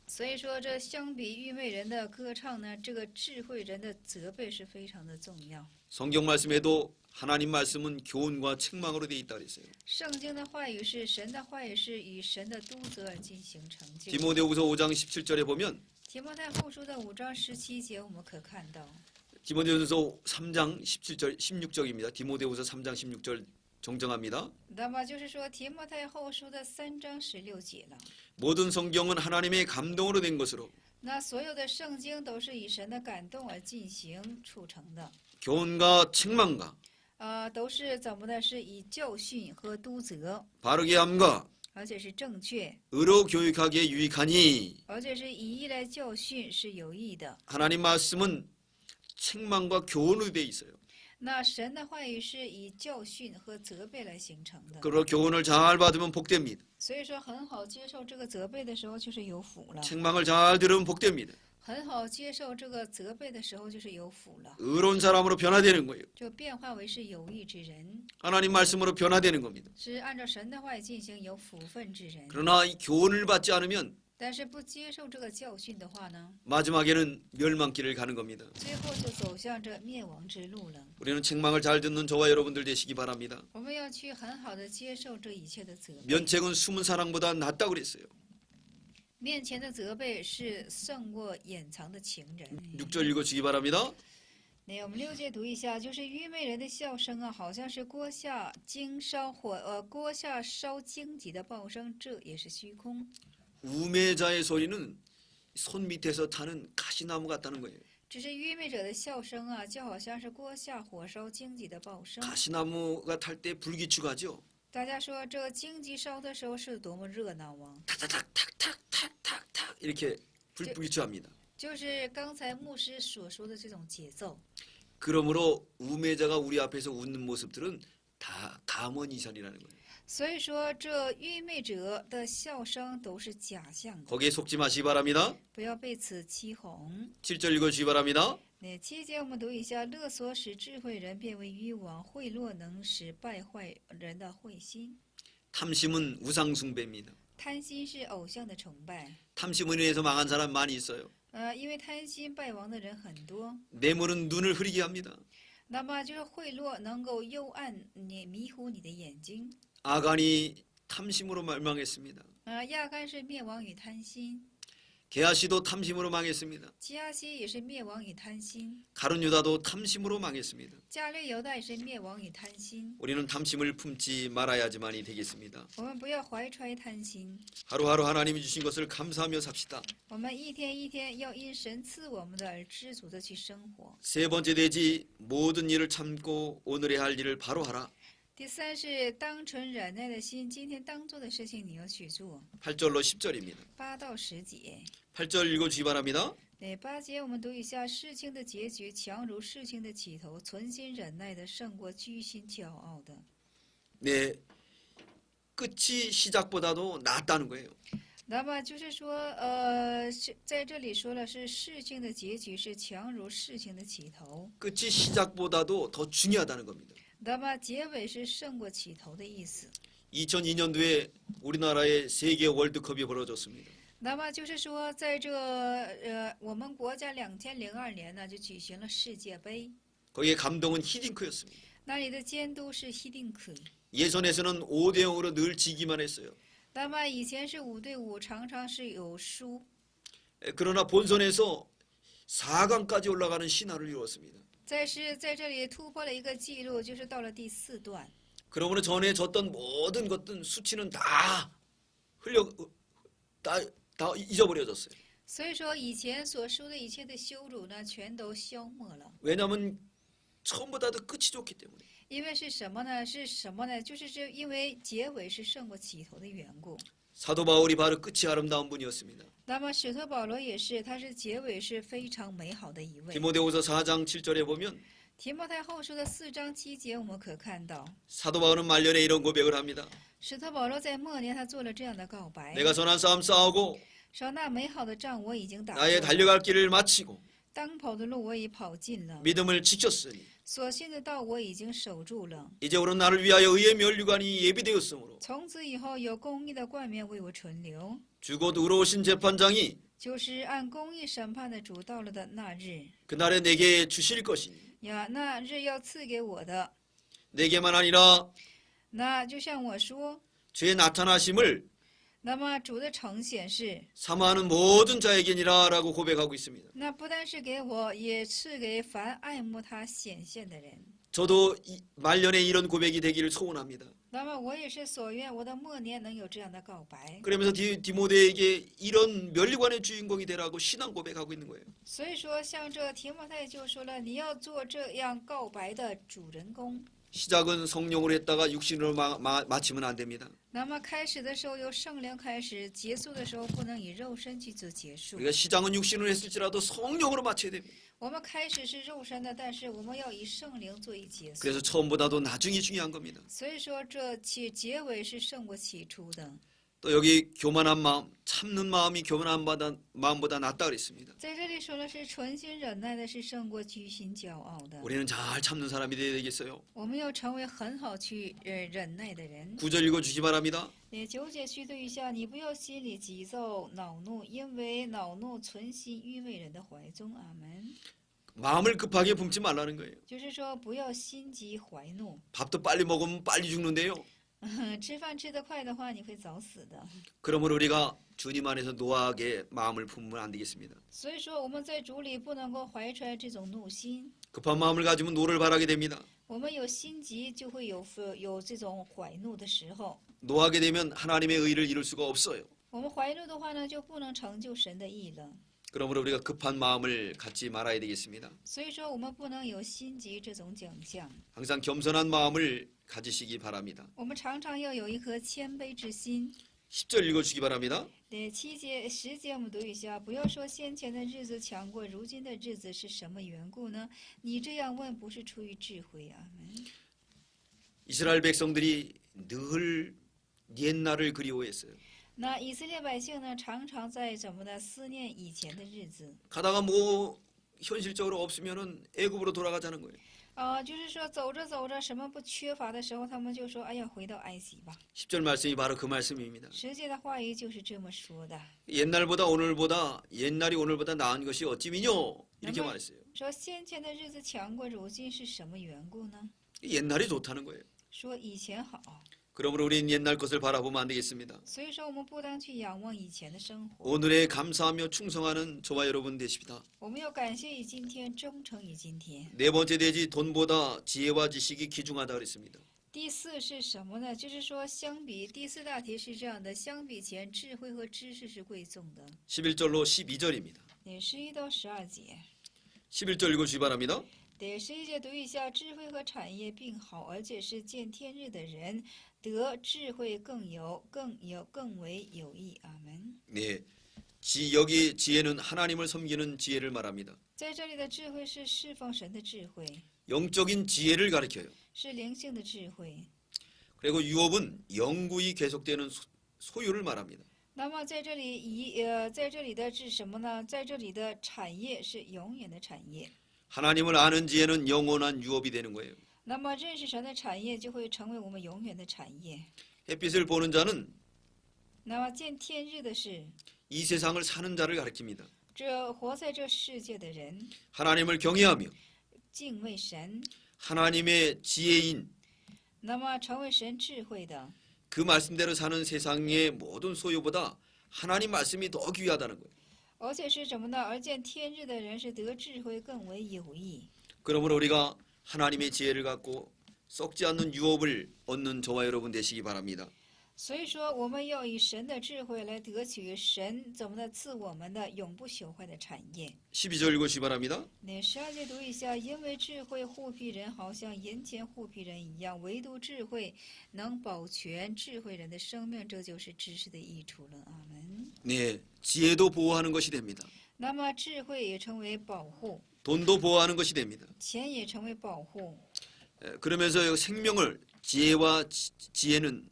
[SPEAKER 1] 所以说，这相比愚昧人的歌唱呢，这个智慧人的责备是非常的重要。
[SPEAKER 2] 성경 말씀에도 하나님 말씀은 교훈과 책망으로 돼 있다 그랬어요.
[SPEAKER 1] 圣经的话语是神的话语，是以神的督责而进行成就。
[SPEAKER 2] 디모데후서 5장 17절에 보면
[SPEAKER 1] 提摩太后书的5章17节，我们可看到。
[SPEAKER 2] 디모데후서 3장 17절 16절입니다. 디모데후서 3장 16절 정정합니다.
[SPEAKER 1] 那么就是说，提摩太后书的3章16节了。
[SPEAKER 2] 모든 성경은 하나님의 감동으로 된 것으로
[SPEAKER 1] 那所有的圣经都是以神的感动而进行促成的，
[SPEAKER 2] 교훈과 책망과
[SPEAKER 1] 都是怎么的？是以教训和督责，
[SPEAKER 2] 바르게 함과
[SPEAKER 1] 而且是正确，
[SPEAKER 2] 의로 교육하기에 유익하니
[SPEAKER 1] 而且是以义来教训是有益的。
[SPEAKER 2] 하나님 말씀은 책망과 교훈으로 돼 있어요.
[SPEAKER 1] 那神的话语是以教训和责备来形成的，
[SPEAKER 2] 그러므로 교훈을 잘 받으면 복됩니다.
[SPEAKER 1] 所以说很好接受这个责备的时候就是有福了，
[SPEAKER 2] 책망을 잘 들으면 복됩니다.
[SPEAKER 1] 很好接受这个责备的时候就是有福了，
[SPEAKER 2] 의로운 사람으로 변화되는 거예요.
[SPEAKER 1] 就变化为是有益之人，
[SPEAKER 2] 하나님 말씀으로 변화되는 겁니다.
[SPEAKER 1] 是按照神的话语进行有福分之人。
[SPEAKER 2] 그러나 이 교훈을 받지 않으면
[SPEAKER 1] 但是不接受这个教训的话呢，
[SPEAKER 2] 마지막에는 멸망길을 가는 겁니다.
[SPEAKER 1] 最后就走向这灭亡之路了。
[SPEAKER 2] 우리는 책망을 잘 듣는 저와 여러분들 되시기 바랍니다.
[SPEAKER 1] 我们要去很好的接受这一切的责备，
[SPEAKER 2] 면책은 숨은 사랑보다 낫다고 그랬어요.
[SPEAKER 1] 面前的责备是胜过掩藏的情人。
[SPEAKER 2] 6절 읽어주기 바랍니다.
[SPEAKER 1] 那我们6节读一下，就是愚昧人的笑声啊，好像是锅下烧荆棘的爆声，这也是虚空。
[SPEAKER 2] 우매자의 소리는 손 밑에서 타는 가시나무 같다는 거예요.
[SPEAKER 1] 只是愚昧者的笑声啊，就好像是锅下火烧荆棘的爆声。
[SPEAKER 2] 가시나무가 탈 때 불기추가죠.
[SPEAKER 1] 大家说这荆棘烧的时候是多么热闹啊！
[SPEAKER 2] 탁탁탁탁탁탁탁탁 이렇게 불기추합니다.
[SPEAKER 1] 就是刚才牧师所说的这种节奏。
[SPEAKER 2] 그러므로 우매자가 우리 앞에서 웃는 모습들은 다 감언이산이라는 거예요.
[SPEAKER 1] 所以说，这愚昧者的笑声都是假象的，
[SPEAKER 2] 거기에 속지 마시기 바랍니다.
[SPEAKER 1] 不要被此欺哄。
[SPEAKER 2] 7절 읽어주시기 바랍니다.
[SPEAKER 1] 那7节我们读一下：勒索使智慧人变为愚妄，贿赂能使败坏人的慧心。
[SPEAKER 2] 탐심은 우상숭배입니다.
[SPEAKER 1] 贪心是偶像的崇拜，
[SPEAKER 2] 탐심으로 인해서 망한 사람 많이 있어요.
[SPEAKER 1] 因为贪心败亡的人很多。
[SPEAKER 2] 뇌물은 눈을 흐리게 합니다.
[SPEAKER 1] 那么就是贿赂能够幽暗你、迷糊你的眼睛。
[SPEAKER 2] 아간이 탐심으로 멸망했습니다.
[SPEAKER 1] 亚干是灭亡与贪心，
[SPEAKER 2] 게하시도 탐심으로 망했습니다.
[SPEAKER 1] 基亚西也是灭亡与贪心，
[SPEAKER 2] 가룟 유다도 탐심으로 망했습니다.
[SPEAKER 1] 加略犹大也是灭亡与贪心。
[SPEAKER 2] 우리는 탐심을 품지 말아야지만이 되겠습니다.
[SPEAKER 1] 我们不要怀揣贪心，
[SPEAKER 2] 하루하루 하나님이 주신 것을 감사하며 삽시다.
[SPEAKER 1] 我们一天一天要因神赐我们的而知足的去生活。
[SPEAKER 2] 세 번째 되지 모든 일을 참고 오늘의 할 일을 바로 하라.
[SPEAKER 1] 第三是当存忍耐的心，今天当做的事情你要去做。
[SPEAKER 2] 8절로 10절입니다.
[SPEAKER 1] 8到10节，
[SPEAKER 2] 8절 읽어주시기 바랍니다.
[SPEAKER 1] 8节我们读一下：事情的结局强如事情的起头，存心忍耐的胜过居心骄傲的。
[SPEAKER 2] 네, 끝이 시작보다도 낫다는 거예요.
[SPEAKER 1] 那么就是说，在这里说了是事情的结局是强如事情的起头，
[SPEAKER 2] 끝이 시작보다도 더 중요하다는 겁니다.
[SPEAKER 1] 那么结尾是胜过起头的意思。
[SPEAKER 2] 2002년도에 우리나라에 세계 월드컵이 벌어졌습니다.
[SPEAKER 1] 那么就是说，在这我们国家2002年呢就举行了世界杯，
[SPEAKER 2] 거기에 감독은 히딩크였습니다.
[SPEAKER 1] 那里的监督是希定克。
[SPEAKER 2] 예선에서는 5대 0으로 늘 지기만 했어요.
[SPEAKER 1] 那么以前是5对5，常常是有输。
[SPEAKER 2] 그러나 본선에서 4강까지 올라가는 신화를 이루었습니다.
[SPEAKER 1] 但是在这里突破了一个记录，就是到了第4段。
[SPEAKER 2] 그러므로 전에 졌던 모든 것들 수치는 다 잊어버려졌어요.
[SPEAKER 1] 所以说，以前所说的一切的羞辱呢，全都消没了。
[SPEAKER 2] 왜냐하면 처음보다도 끝이 좋기 때문에.
[SPEAKER 1] 因为是什么呢？就是因为结尾是胜过起头的缘故。
[SPEAKER 2] 사도 바울이 바로 끝이 아름다운 분이었습니다.
[SPEAKER 1] 那么使徒保罗也是，他是结尾是非常美好的一位。
[SPEAKER 2] 디모데후서 4장 7절에 보면
[SPEAKER 1] 提摩太后书的4章7节，我们可看到，
[SPEAKER 2] 사도 바울은 말년에 이런 고백을 합니다.
[SPEAKER 1] 使徒保罗在末年他做了这样的告白：
[SPEAKER 2] 내가 선한 싸움 싸우고
[SPEAKER 1] 说那美好的仗我已经打
[SPEAKER 2] 나의
[SPEAKER 1] 过了，
[SPEAKER 2] 달려갈 길을 마치고
[SPEAKER 1] 当跑的路我已跑尽了，
[SPEAKER 2] 믿음을 지켰으니
[SPEAKER 1] 所信的道我已经守住了。
[SPEAKER 2] 이제부로 나를 위하여 의의 면류관이 예비되었으므로
[SPEAKER 1] 从此以后有公义的冠冕为我存留，
[SPEAKER 2] 주곧 의로우신 재판장이
[SPEAKER 1] 就是按公义审判的主到了的那日。
[SPEAKER 2] 그날에 내게 주실 것이니
[SPEAKER 1] 呀，那日要赐给我的，
[SPEAKER 2] 내게만 아니라
[SPEAKER 1] 那就像我说，
[SPEAKER 2] 죄의 나타나심을
[SPEAKER 1] 那么主的呈显是，
[SPEAKER 2] 사모하는 모든 자에게니라 라고 고백하고 있습니다.
[SPEAKER 1] 那不单是给我，也赐给凡爱慕他显现的人。
[SPEAKER 2] 저도 말년에 이런 고백이 되기를 소원합니다.
[SPEAKER 1] 那么我也是所愿，我的末年能有这样的告白。
[SPEAKER 2] 그러면서 디모데에게 이런 면류관의 주인공이 되라고 신앙 고백하고 있는 거예요.
[SPEAKER 1] 所以说，像这提摩太就说了，你要做这样告白的主人公。
[SPEAKER 2] 시작은 성령으로 했다가 육신으로 마치면 안 됩니다.
[SPEAKER 1] 那么开始的时候由圣灵开始，结束的时候不能以肉身去做结束。
[SPEAKER 2] 우리가 시작은 육신으로 했을지라도 성령으로 마쳐야 됩니다.
[SPEAKER 1] 我们开始是肉身的，但是我们要以圣灵做一结束。
[SPEAKER 2] 그래서 처음보다도 나중이 중요한 겁니다.
[SPEAKER 1] 所以说，这结尾是胜过起初的。
[SPEAKER 2] 또 여기 교만한 마음, 참는 마음이 교만한 마음보다 낫다 그랬습니다.
[SPEAKER 1] 在这里说的是存心忍耐的，是胜过居心骄傲的。
[SPEAKER 2] 우리는 잘 참는 사람이 되어야 되겠어요.
[SPEAKER 1] 我们要成为很好去忍耐的人。
[SPEAKER 2] 9절 읽어주시 바랍니다.
[SPEAKER 1] 9节去对一下，你不要心里急躁恼怒，因为恼怒存心愚昧人的怀中。阿门。
[SPEAKER 2] 마음을 급하게 품지 말라는 거예요.
[SPEAKER 1] 就是说，不要心急怀怒。
[SPEAKER 2] 밥도 빨리 먹으면 빨리 죽는데요.
[SPEAKER 1] 吃饭吃得快的话，你会早死的。
[SPEAKER 2] 그러므로 우리가 주님 안에서 노하게 마음을 품으면 안 되겠습니다.
[SPEAKER 1] 所以说，我们在主里不能够怀揣这种怒心。
[SPEAKER 2] 급한 마음을 가지면 노를 바라게 됩니다.
[SPEAKER 1] 我们有心急，就会有这种怀怒的时候。
[SPEAKER 2] 노하게 되면 하나님의 의를 이룰 수가 없어요.
[SPEAKER 1] 我们怀怒的话呢，就不能成就神的义了。
[SPEAKER 2] 그러므로 우리가 급한 마음을 갖지 말아야 되겠습니다.
[SPEAKER 1] 所以说，我们不能有心急这种奖项。
[SPEAKER 2] 항상 겸손한 마음을 가지시기 바랍니다.
[SPEAKER 1] 我们常常要有一颗谦卑之心。
[SPEAKER 2] 10절 읽어주시기 바랍니다.
[SPEAKER 1] 7节、10节我们读一下，不要说先前的日子强过如今的日子是什么缘故呢？你这样问不是出于智慧啊。
[SPEAKER 2] 이스라엘 백성들이 늘 옛날을 그리워했어요.
[SPEAKER 1] 那以色列百姓呢，常常在怎么的思念以前的日子。
[SPEAKER 2] 가다가 뭐 현실적으로 없으면은 애굽으로 돌아가자는 거예요.
[SPEAKER 1] 就是说走着走着什么不缺乏的时候，他们就说：“哎呀，回到埃及吧。”
[SPEAKER 2] 10절 말씀이 바로 그 말씀입니다.
[SPEAKER 1] 10节的话语就是这么说的。
[SPEAKER 2] 옛날보다 옛날이 오늘보다 나은 것이 어찌미뇨 이렇게 말했어요.
[SPEAKER 1] 说先前的日子强过如今是什么缘故呢？
[SPEAKER 2] 옛날이 좋다는 거예요.
[SPEAKER 1] 说以前好。
[SPEAKER 2] 그러므로 우리는 옛날 것을 바라보면 안 되겠습니다.
[SPEAKER 1] 所以说我们不当去仰望以前的生活，
[SPEAKER 2] 오늘에 감사하며 충성하는 저와 여러분 되십니다.
[SPEAKER 1] 我们要感谢以今天，忠诚于今天。
[SPEAKER 2] 네 번째 대지 돈보다 지혜와 지식이 귀중하다 그랬습니다.
[SPEAKER 1] 第四是什么呢？就是说相比第四大题是这样的，相比前智慧和知识是贵重的。
[SPEAKER 2] 11절로 12절입니다.
[SPEAKER 1] 11到12节。
[SPEAKER 2] 11절 읽어주시 바랍니다.
[SPEAKER 1] 11节读一下，智慧和产业并好，而且是见天日的人得智慧更为有益。阿门。
[SPEAKER 2] 네, 여기 지혜는 하나님을 섬기는 지혜를 말합니다.
[SPEAKER 1] 在这里的智慧是侍奉神的智慧，
[SPEAKER 2] 영적인 지혜를 가리켜요.
[SPEAKER 1] 是灵性的智慧。
[SPEAKER 2] 그리고 유업은 영구히 계속되는 소유를 말합니다.
[SPEAKER 1] 那么在这里在这里的是什么呢？在这里的产业是永远的产业。
[SPEAKER 2] 하나님을 아는 지혜는 영원한 유업이 되는 거예요.
[SPEAKER 1] 那么认识神的产业就会成为我们永远的产业。
[SPEAKER 2] 햇빛을 보는 자는
[SPEAKER 1] 那么见天日的是
[SPEAKER 2] 이 세상을 사는 자를 가리킵니다.
[SPEAKER 1] 这活在这世界的人，
[SPEAKER 2] 하나님을 경외하며
[SPEAKER 1] 敬畏神，
[SPEAKER 2] 하나님의 지혜인
[SPEAKER 1] 那么成为神智慧的，
[SPEAKER 2] 그 말씀대로 사는 세상의 모든 소유보다 하나님 말씀이 더 귀하다는 거예요.
[SPEAKER 1] 而且是什么呢？而见天日的人是得智慧更为有益。
[SPEAKER 2] 그러므로 우리가 하나님의 지혜를 갖고 썩지 않는 유업을 얻는 저와 여러분 되시기 바랍니다.
[SPEAKER 1] 所以说，我们要以神的智慧来得取神怎么的赐我们的永不朽坏的产业。
[SPEAKER 2] 12절 읽으시기 바랍니다.
[SPEAKER 1] 那12节读一下，因为智慧护庇人，好像银钱护庇人一样，唯独智慧能保全智慧人的生命，这就是知识的益处了。阿门。
[SPEAKER 2] 네, 지혜도 보호하는 것이 됩니다.
[SPEAKER 1] 那么智慧也成为保护，
[SPEAKER 2] 돈도 보호하는 것이 됩니다.
[SPEAKER 1] 钱也成为保护。
[SPEAKER 2] 그러면서 생명을 지혜와 지혜는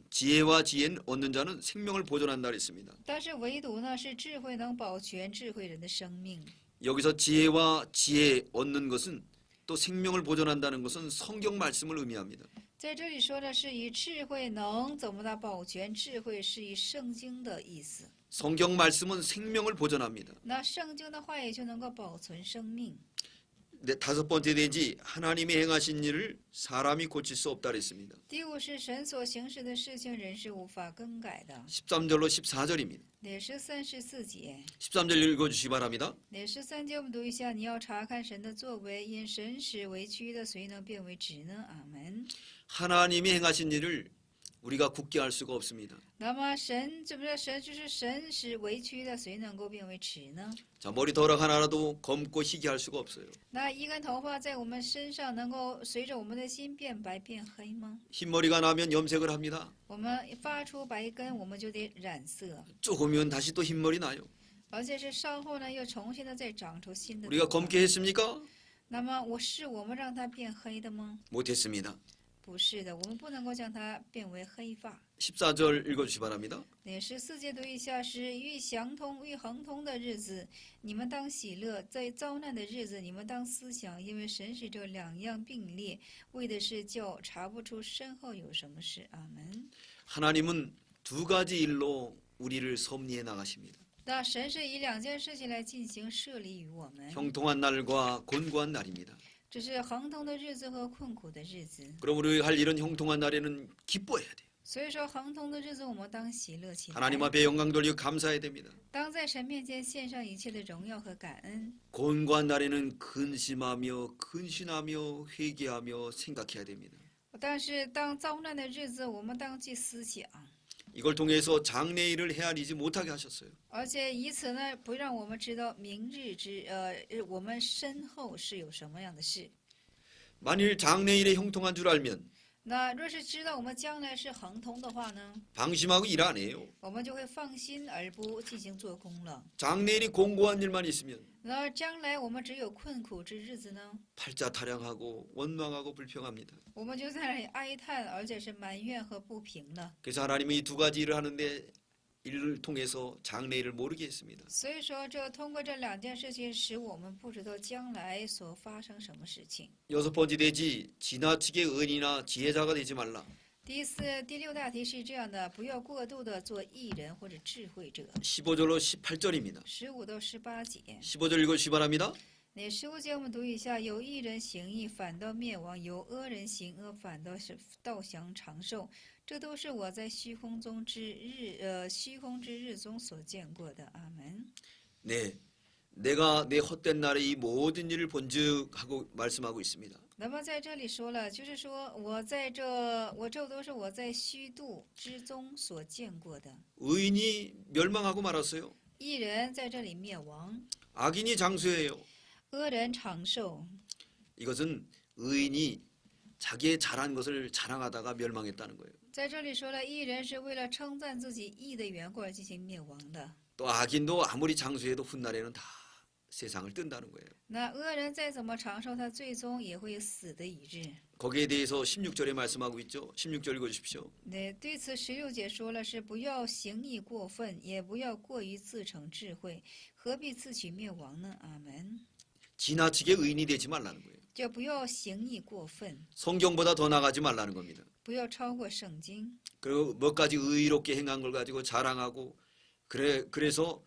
[SPEAKER 2] 얻는 자는 생명을 보존한다 그랬습니다.
[SPEAKER 1] 但是唯独呢，是智慧能保全智慧人的生命。
[SPEAKER 2] 여기서 지혜와 지혜 얻는 것은 또 생명을 보존한다는 것은 성경 말씀을 의미합니다.
[SPEAKER 1] 在这里说的是以智慧能怎么的保全智慧，是以圣经的意思。
[SPEAKER 2] 성경 말씀은 생명을 보존합니다.
[SPEAKER 1] 那圣经的话也就能够保存生命。
[SPEAKER 2] 네, 다섯 번째 대지 하나님이 행하신 일을 사람이 고칠 수 없다 그랬습니다.
[SPEAKER 1] 第五是神所行使的事情，人是无法更改的。
[SPEAKER 2] 13절로 14절입니다.
[SPEAKER 1] 那13、14节，
[SPEAKER 2] 13절 읽어주시기 바랍니다.
[SPEAKER 1] 那13节我们读一下，你要查看神的作为，因神使为屈的，谁能变为直呢？阿门。
[SPEAKER 2] 하나님이 행하신 일을 우리가 굳게 할 수가 없습니다.
[SPEAKER 1] 那么神怎么着？神就是神是委屈的，谁能够变为直呢？
[SPEAKER 2] 자, 머리털 하나라도 검고 희게 할 수가 없어요.
[SPEAKER 1] 那一根头发在我们身上能够随着我们的心变白变黑吗？
[SPEAKER 2] 흰머리가 나면 염색을 합니다.
[SPEAKER 1] 我们发出白根，我们就得染色，
[SPEAKER 2] 조금이면 다시 또 흰머리 나요.
[SPEAKER 1] 而且是稍后呢又重新的再长出新的
[SPEAKER 2] 우리가
[SPEAKER 1] 头发。
[SPEAKER 2] 검게 했습니까?
[SPEAKER 1] 那么我们让它变黑的吗？
[SPEAKER 2] 못했습니다.
[SPEAKER 1] 不是的，我们不能够将它变为黑发。
[SPEAKER 2] 14절 읽어주시 바랍니다.
[SPEAKER 1] 那14节读一下是遇相通遇亨通的日子，你们当喜乐；在遭难的日子，你们当思想，因为神使这两样并列，为的是叫查不出身后有什么事。阿门。
[SPEAKER 2] 하나님은 두 가지 일로 우리를 섭리해 나가십니다.
[SPEAKER 1] 那神是以两件事情来进行设立于我们，
[SPEAKER 2] 형통한 날과 곤고한 날입니다.
[SPEAKER 1] 这是亨通的日子和困苦的日子。
[SPEAKER 2] 그럼 우리 할 일은 형통한 날에는 기뻐해야 돼요.
[SPEAKER 1] 所以说，亨通的日子我们当喜乐起来，
[SPEAKER 2] 하나님 앞에 영광 돌리고 감사해야 됩니다.
[SPEAKER 1] 当在神面前献上一切的荣耀和感恩。
[SPEAKER 2] 곤고한 날에는 근심하며 근신하며 회개하며 생각해야 됩니다.
[SPEAKER 1] 但是当遭难的日子，我们当去思想，
[SPEAKER 2] 이걸 통해서 장래일을 헤아리지 못하게 하셨어요.
[SPEAKER 1] 而且以此呢，不让我们知道我们身后是有什么样的事。
[SPEAKER 2] 만일 장래일에 형통한 줄 알면
[SPEAKER 1] 那若是知道我们将来是亨通的话呢，
[SPEAKER 2] 방심하고 일 안 해요.
[SPEAKER 1] 我们就会放心而不进行做工了。
[SPEAKER 2] 장래일이 공고한 일만 있으면
[SPEAKER 1] 那将来我们只有困苦之日子呢，
[SPEAKER 2] 팔자 타령하고 원망하고 불평합니다.
[SPEAKER 1] 我们就在那里哀叹，而且是埋怨和不平了。
[SPEAKER 2] 그래서 하나님이 이 두 가지 일을 하는데 이를 통해서 장래일을 모르게 했습니다.
[SPEAKER 1] 所以说，通过这两件事情，使我们不知道将来所发生什么事情。
[SPEAKER 2] 여섯 번째 대지 지나치게 은이나 지혜자가 되지 말라.
[SPEAKER 1] 第六大题是这样的：不要过度的做义人或者智慧者。
[SPEAKER 2] 15절로 18절입니다.
[SPEAKER 1] 15到18节。
[SPEAKER 2] 15절 읽어주시 바랍니다.
[SPEAKER 1] 那15节我们读一下：有义人行义，反倒灭亡；有恶人行恶，反倒是倒享长寿。这都是我在虚空之日中所见过的。阿门。
[SPEAKER 2] 네, 내가 내 헛된 날에 이 모든 일을 본즉 하고 말씀하고 있습니다.
[SPEAKER 1] 那么在这里说了，就是说这都是我在虚度之中所见过的。
[SPEAKER 2] 의인이 멸망하고 말았어요.
[SPEAKER 1] 义人在这里灭亡，
[SPEAKER 2] 악인이 장수해요.
[SPEAKER 1] 恶人长寿。
[SPEAKER 2] 이것은 의인이 자기의 잘한 것을 자랑하다가 멸망했다는 거예요.
[SPEAKER 1] 在这里说了，义人是为了称赞自己义的缘故而进行灭亡的。
[SPEAKER 2] 또 악인도 아무리 장수해도 훗날에는 다 세상을 뜬다는 거예요.
[SPEAKER 1] 那恶人再怎么长寿，他最终也会死的一日。
[SPEAKER 2] 거기에 대해서 16절에 말씀하고 있죠. 16절 읽어주십시오.
[SPEAKER 1] 那对此16节说了是不要行义过分，也不要过于自成智慧，何必自取灭亡呢？阿门。
[SPEAKER 2] 지나치게 의인이 되지 말라는 거예요.
[SPEAKER 1] 就不要行义过分，
[SPEAKER 2] 성경보다 더 나가지 말라는 겁니다.
[SPEAKER 1] 不要超过圣经。
[SPEAKER 2] 그리고 몇 가지 의롭게 행한 걸 가지고 자랑하고 그래서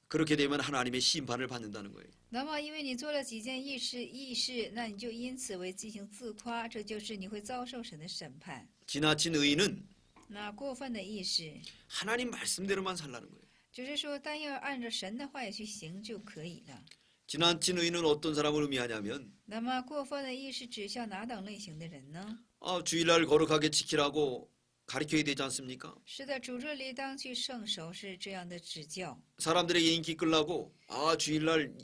[SPEAKER 2] 그렇게 되면 하나님의 심판을 받는다는 거예요.
[SPEAKER 1] 那么，因为你做了几件义事，那你就因此为进行自夸，这就是你会遭受神的审判。
[SPEAKER 2] 지나친 의인은
[SPEAKER 1] 那过分的义事，
[SPEAKER 2] 하나님 말씀대로만 살라는 거예요.
[SPEAKER 1] 就是说，但要按照神的话语去行就可以了。
[SPEAKER 2] 지나친 의인은 어떤 사람을 의미하냐면
[SPEAKER 1] 那么，过分的义是指向哪等类型的人呢？
[SPEAKER 2] 주일날 거룩하게 지키라고 가르쳐야 되지 않습니까?
[SPEAKER 1] 是的，主日里当去圣守是这样的指教。
[SPEAKER 2] 사람들에게 인기 끌라고 주일날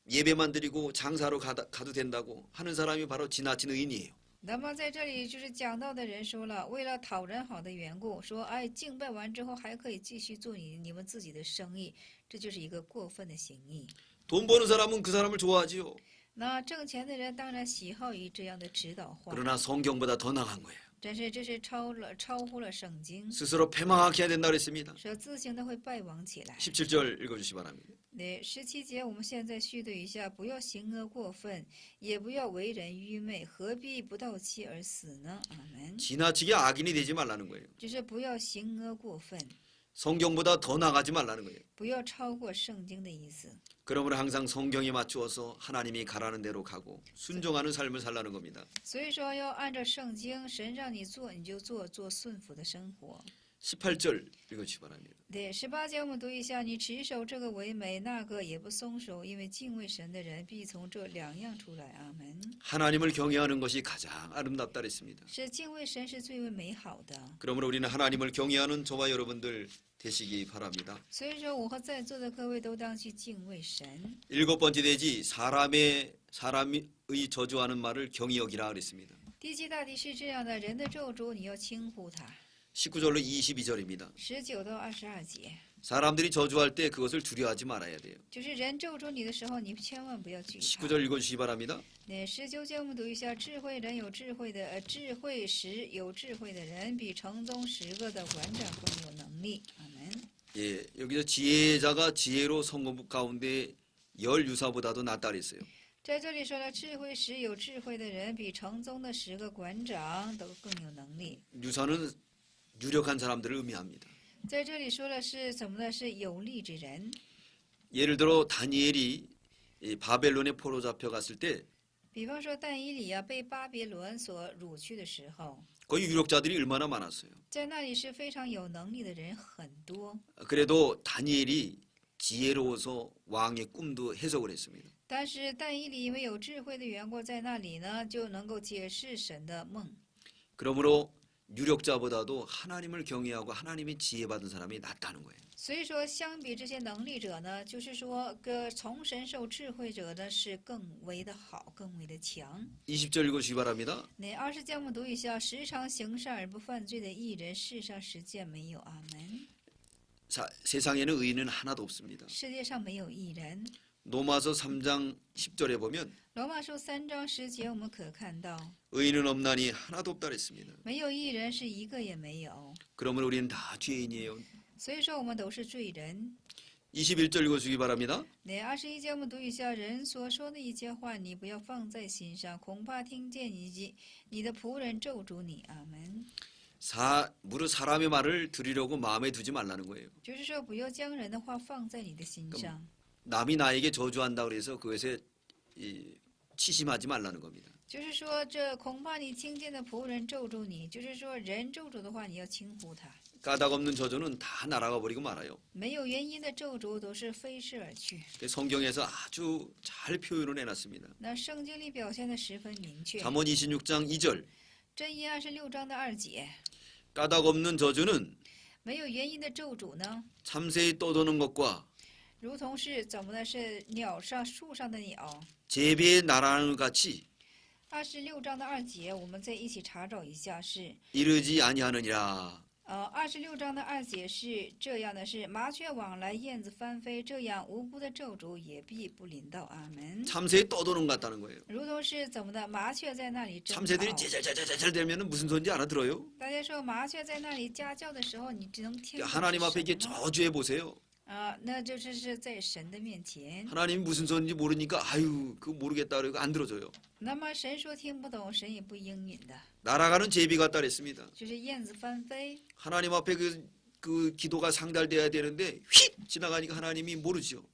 [SPEAKER 2] 예배만 드리고 장사로 가도 된다고 하는 사람이 바로 지나친 의인이에요.
[SPEAKER 1] 那么在这里就是讲到的人说了，为了讨人好的缘故，说哎，敬拜完之后还可以继续做你们自己的生意，这就是一个过分的行义。
[SPEAKER 2] 돈 버는 사람은 그 사람을 좋아하지요.
[SPEAKER 1] 那挣钱的人当然喜好于这样的指导话，
[SPEAKER 2] 그러나 성경보다 더 나간 거예요.
[SPEAKER 1] 但是这是超乎了圣经，
[SPEAKER 2] 스스로 패망하게 해야 된다 그랬습니다.
[SPEAKER 1] 说自行的会败亡起来。
[SPEAKER 2] 17절 읽어주시 바랍니다.
[SPEAKER 1] 那17节我们现在续对一下，不要行恶过分，也不要为人愚昧，何必不到期而死呢？阿门。
[SPEAKER 2] 지나치게 악인이 되지 말라는 거예요.
[SPEAKER 1] 就是不要行恶过分，
[SPEAKER 2] 성경보다 더 나가지 말라는 거예요.
[SPEAKER 1] 不要超过圣经的意思。
[SPEAKER 2] 그러므로 항상 성경에 맞추어서 하나님이 가라는 대로 가고 순종하는 삶을 살라는 겁니다.
[SPEAKER 1] 所以说要按照圣经，神让你做你就做，做顺服的生活。
[SPEAKER 2] 18절 읽어주시기 바랍니다.
[SPEAKER 1] 对，18节我们读一下，你持守这个为美，那个也不松手，因为敬畏神的人必从这两样出来。阿门。
[SPEAKER 2] 하나님을 경외하는 것이 가장 아름답다 그랬습니다.
[SPEAKER 1] 是敬畏神是最为美好的。
[SPEAKER 2] 그러므로 우리는 하나님을 경외하는 저와 여러분들 되시기 바랍니다.
[SPEAKER 1] 所以说，我和在座的各位都当去敬畏神。
[SPEAKER 2] 일곱 번째 돼지 사람의 저주하는 말을 경히 여기라 그랬습니다.
[SPEAKER 1] 第七大题是这样的：人的咒诅你要轻忽它。
[SPEAKER 2] 19절로 22절입니다.
[SPEAKER 1] 19到22节，
[SPEAKER 2] 사람들이 저주할 때 그것을 두려워하지 말아야 돼요.
[SPEAKER 1] 就是人咒诅你的时候，你千万不要惧怕。
[SPEAKER 2] 19절 읽어주시기 바랍니다.
[SPEAKER 1] 那19节我们读一下：智慧人有智慧的，智慧时有智慧的人，比城中10个的馆长更有能力。阿门。
[SPEAKER 2] 예, 여기서 지혜자가 지혜로 성공 가운데 열 유사보다도 낫다 그랬어요.
[SPEAKER 1] 在这里说了，智慧时有智慧的人，比城中的10个馆长都更有能力。
[SPEAKER 2] 유사는 유력한 사람들을 의미합니다.
[SPEAKER 1] 在这里说的是怎么呢？是有力之人。
[SPEAKER 2] 예를 들어 다니엘이 이 바벨론에 포로 잡혀갔을 때
[SPEAKER 1] 比方说但以理被巴别伦所掳去的时候，
[SPEAKER 2] 거기 유력자들이 얼마나 많았어요.
[SPEAKER 1] 在那里是非常有能力的人很多。
[SPEAKER 2] 그래도 다니엘이 지혜로워서 왕의 꿈도 해석을 했습니다.
[SPEAKER 1] 但是但以理因为有智慧的缘故，在那里呢就能够解释神的梦。
[SPEAKER 2] 그러므로 유력자보다도 하나님을 경외하고 하나님의 지혜 받은 사람이 낫다는 거예요.
[SPEAKER 1] 所以说，相比这些能力者呢，就是说，从神受智慧者呢是更为的好，更为的强。
[SPEAKER 2] 20절 읽어주시기 바랍니다.
[SPEAKER 1] 那20节我们读一下：时常行善而不犯罪的义人，世上实见没有。阿门。
[SPEAKER 2] 세상에는 의인은 하나도 없습니다.
[SPEAKER 1] 世界上没有义人。
[SPEAKER 2] 로마서 3장 10절에 보면
[SPEAKER 1] 罗马书3章10节我们可看到，
[SPEAKER 2] 의인은 없나니 하나도 없다 그랬습니다.
[SPEAKER 1] 没有义人是一个也没有。
[SPEAKER 2] 그러므로 우리는 다 죄인이에요.
[SPEAKER 1] 所以说，我们都是罪人。
[SPEAKER 2] 21절 읽어주시기 바랍니다.
[SPEAKER 1] 那21节我们读一下：人所说的一切话，你不要放在心上，恐怕听见你的仆人咒诅你。阿门。
[SPEAKER 2] 무릇 사람의 말을 들으려고 마음에 두지 말라는 거예요.
[SPEAKER 1] 就是说，不要将人的话放在你的心上。
[SPEAKER 2] 남이 나에게 저주한다 그래서 그것에 치심하지 말라는 겁니다.
[SPEAKER 1] 就是说，这恐怕你听见的仆人咒诅你，就是说，人咒诅的话，你要轻忽他。
[SPEAKER 2] 까닭 없는 저주는 다 날아가 버리고 말아요.
[SPEAKER 1] 没有原因的咒诅都是飞逝而去。
[SPEAKER 2] 성경에서 아주 잘 표현을 해놨습니다.
[SPEAKER 1] 那圣经里表现的十分明确。
[SPEAKER 2] 잠언 26장 2절
[SPEAKER 1] 箴言26章的2节，
[SPEAKER 2] 까닭 없는 저주는
[SPEAKER 1] 没有原因的咒诅呢，
[SPEAKER 2] 참새의 떠도는 것과
[SPEAKER 1] 如同是怎么呢？是树上的鸟。
[SPEAKER 2] 제비의 날아가는 것 같이
[SPEAKER 1] 26章的2节，我们再一起查找一下是。
[SPEAKER 2] 이르지 아니하느니라.
[SPEAKER 1] 26章的2节是这样的：是麻雀往来，燕子翻飞，这样无辜的咒诅也必不临到。阿门。
[SPEAKER 2] 참새의 떠도는 것 같다는 거예요.
[SPEAKER 1] 如同是怎么的？麻雀在那里争
[SPEAKER 2] 참새들이
[SPEAKER 1] 吵。
[SPEAKER 2] 째잘째잘째잘 되면 무슨 소리인지 알아들어요?
[SPEAKER 1] 大家说麻雀在那里家叫的时候，你只能听懂
[SPEAKER 2] 하나님
[SPEAKER 1] 是
[SPEAKER 2] 앞에 이게
[SPEAKER 1] 什么
[SPEAKER 2] 저주해 보세요.
[SPEAKER 1] 那就是在神的面前。
[SPEAKER 2] 하나님이 무슨 소리인지 모르니까 아유 그거 모르겠다 그러고 안 들어줘요.
[SPEAKER 1] 那么神说听不懂，神也不应允的，
[SPEAKER 2] 날아가는 제비 같다 그랬습니다.
[SPEAKER 1] 就是燕子翻飞。
[SPEAKER 2] 하나님 앞에 그 기도가 상달돼야 되는데 휙 지나가니까 하나님이 모르죠.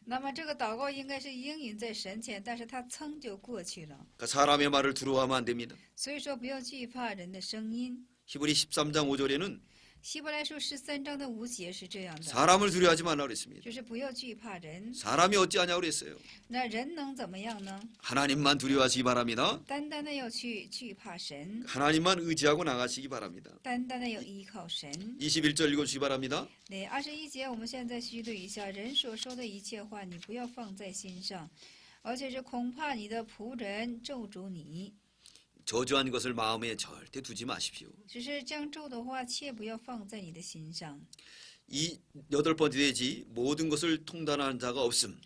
[SPEAKER 1] 那么这个祷告应该是应允在神前，但是他噌就过去了。
[SPEAKER 2] 그러니까 사람의 말을 두려워하면 안 됩니다.
[SPEAKER 1] 所以说不要惧怕人的声音。
[SPEAKER 2] 히브리 13장 5절에는
[SPEAKER 1] 希伯来书13章的5节是这样的，
[SPEAKER 2] 사람을 두려워하지 말라 그랬습니다.
[SPEAKER 1] 就是不要惧怕人。
[SPEAKER 2] 사람이 어찌하냐고 그랬어요.
[SPEAKER 1] 那人能怎么样呢？
[SPEAKER 2] 하나님만 두려워하시기 바랍니다.
[SPEAKER 1] 单单的要去惧怕神，
[SPEAKER 2] 하나님만 의지하고 나가시기 바랍니다.
[SPEAKER 1] 单单的要依靠神。
[SPEAKER 2] 21절 읽어주시기 바랍니다.
[SPEAKER 1] 那21节我们现在虚对一下：人所说的一切话，你不要放在心上，而且是恐怕你的仆人咒诅你。
[SPEAKER 2] 저주한 것을 마음에 절대 두지 마십시오.
[SPEAKER 1] 只是将咒的话，切不要放在你的心上。
[SPEAKER 2] 이 여덟 번째 되지 모든 것을 통달하는 자가 없음.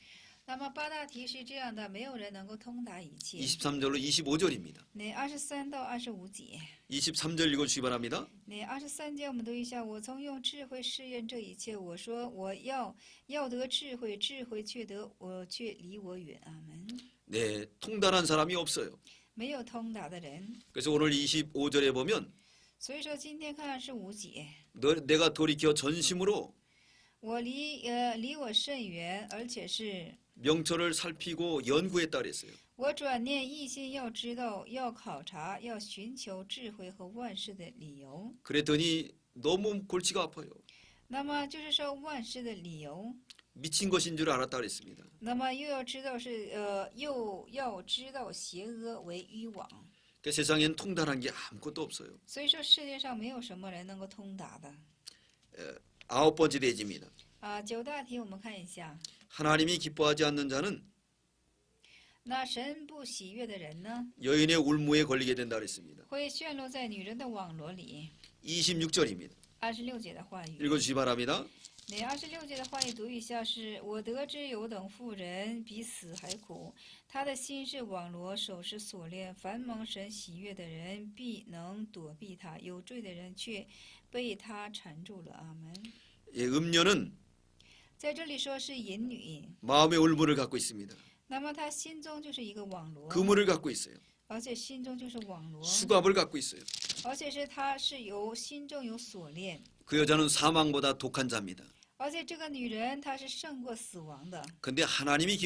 [SPEAKER 1] 那么八大题是这样的：没有人能够通达一切。
[SPEAKER 2] 23절로 25절입니다.
[SPEAKER 1] 那23到25节，
[SPEAKER 2] 23절 읽어주시기 바랍니다.
[SPEAKER 1] 那23节我们读一下：我曾用智慧试验这一切，我说我要得智慧，智慧却离我远。阿门。
[SPEAKER 2] 네, 통달한 사람이 없어요.
[SPEAKER 1] 没有通达的人。
[SPEAKER 2] 그래서 오늘 25절에 보면
[SPEAKER 1] 所以说今天看25节，
[SPEAKER 2] 내가 돌이켜 전심으로
[SPEAKER 1] 我离我甚远，而且是
[SPEAKER 2] 명철을 살피고 연구했다 그랬어요.
[SPEAKER 1] 我转念一心要知道，要考察，要寻求智慧和万事的理由。
[SPEAKER 2] 그랬더니 너무 골치가 아파요.
[SPEAKER 1] 那么就是说万事的理由，
[SPEAKER 2] 미친 것인 줄 알았다 그랬습니다.
[SPEAKER 1] 那么又要知道又要知道邪恶为渔网，
[SPEAKER 2] 그러니까 세상엔 통달한 게 아무것도 없어요.
[SPEAKER 1] 所以说世界上没有什么人能够通达的。
[SPEAKER 2] 아홉 번째 대지입니다.
[SPEAKER 1] 九大题我们看一下，
[SPEAKER 2] 하나님이 기뻐하지 않는 자는
[SPEAKER 1] 那神不喜悦的人呢，
[SPEAKER 2] 여인의 울무에 걸리게 된다 그랬습니다.
[SPEAKER 1] 会陷落在女人的网罗里。
[SPEAKER 2] 26절입니다.
[SPEAKER 1] 26节的话语。
[SPEAKER 2] 읽어주시기 바랍니다.
[SPEAKER 1] 那26节的话语读一下是：我得知有等妇人比死还苦，她的心是网罗，手是锁链。凡蒙神喜悦的人，必能躲避他；有罪的人却被他缠住了。阿门。
[SPEAKER 2] 예, 음녀는
[SPEAKER 1] 在这里说是淫女，
[SPEAKER 2] 마음의 울무를 갖고 있습니다.
[SPEAKER 1] 那么她心中就是一个网罗，
[SPEAKER 2] 그물을 갖고 있어요.
[SPEAKER 1] 而且心中就是网罗，
[SPEAKER 2] 수갑을 갖고 있어요.
[SPEAKER 1] 而且是她是有心中有锁链，
[SPEAKER 2] 그 여자는 사망보다 독한 자입니다.
[SPEAKER 1] 而且这个女人她是胜过死亡的。
[SPEAKER 2] 근데 하나님이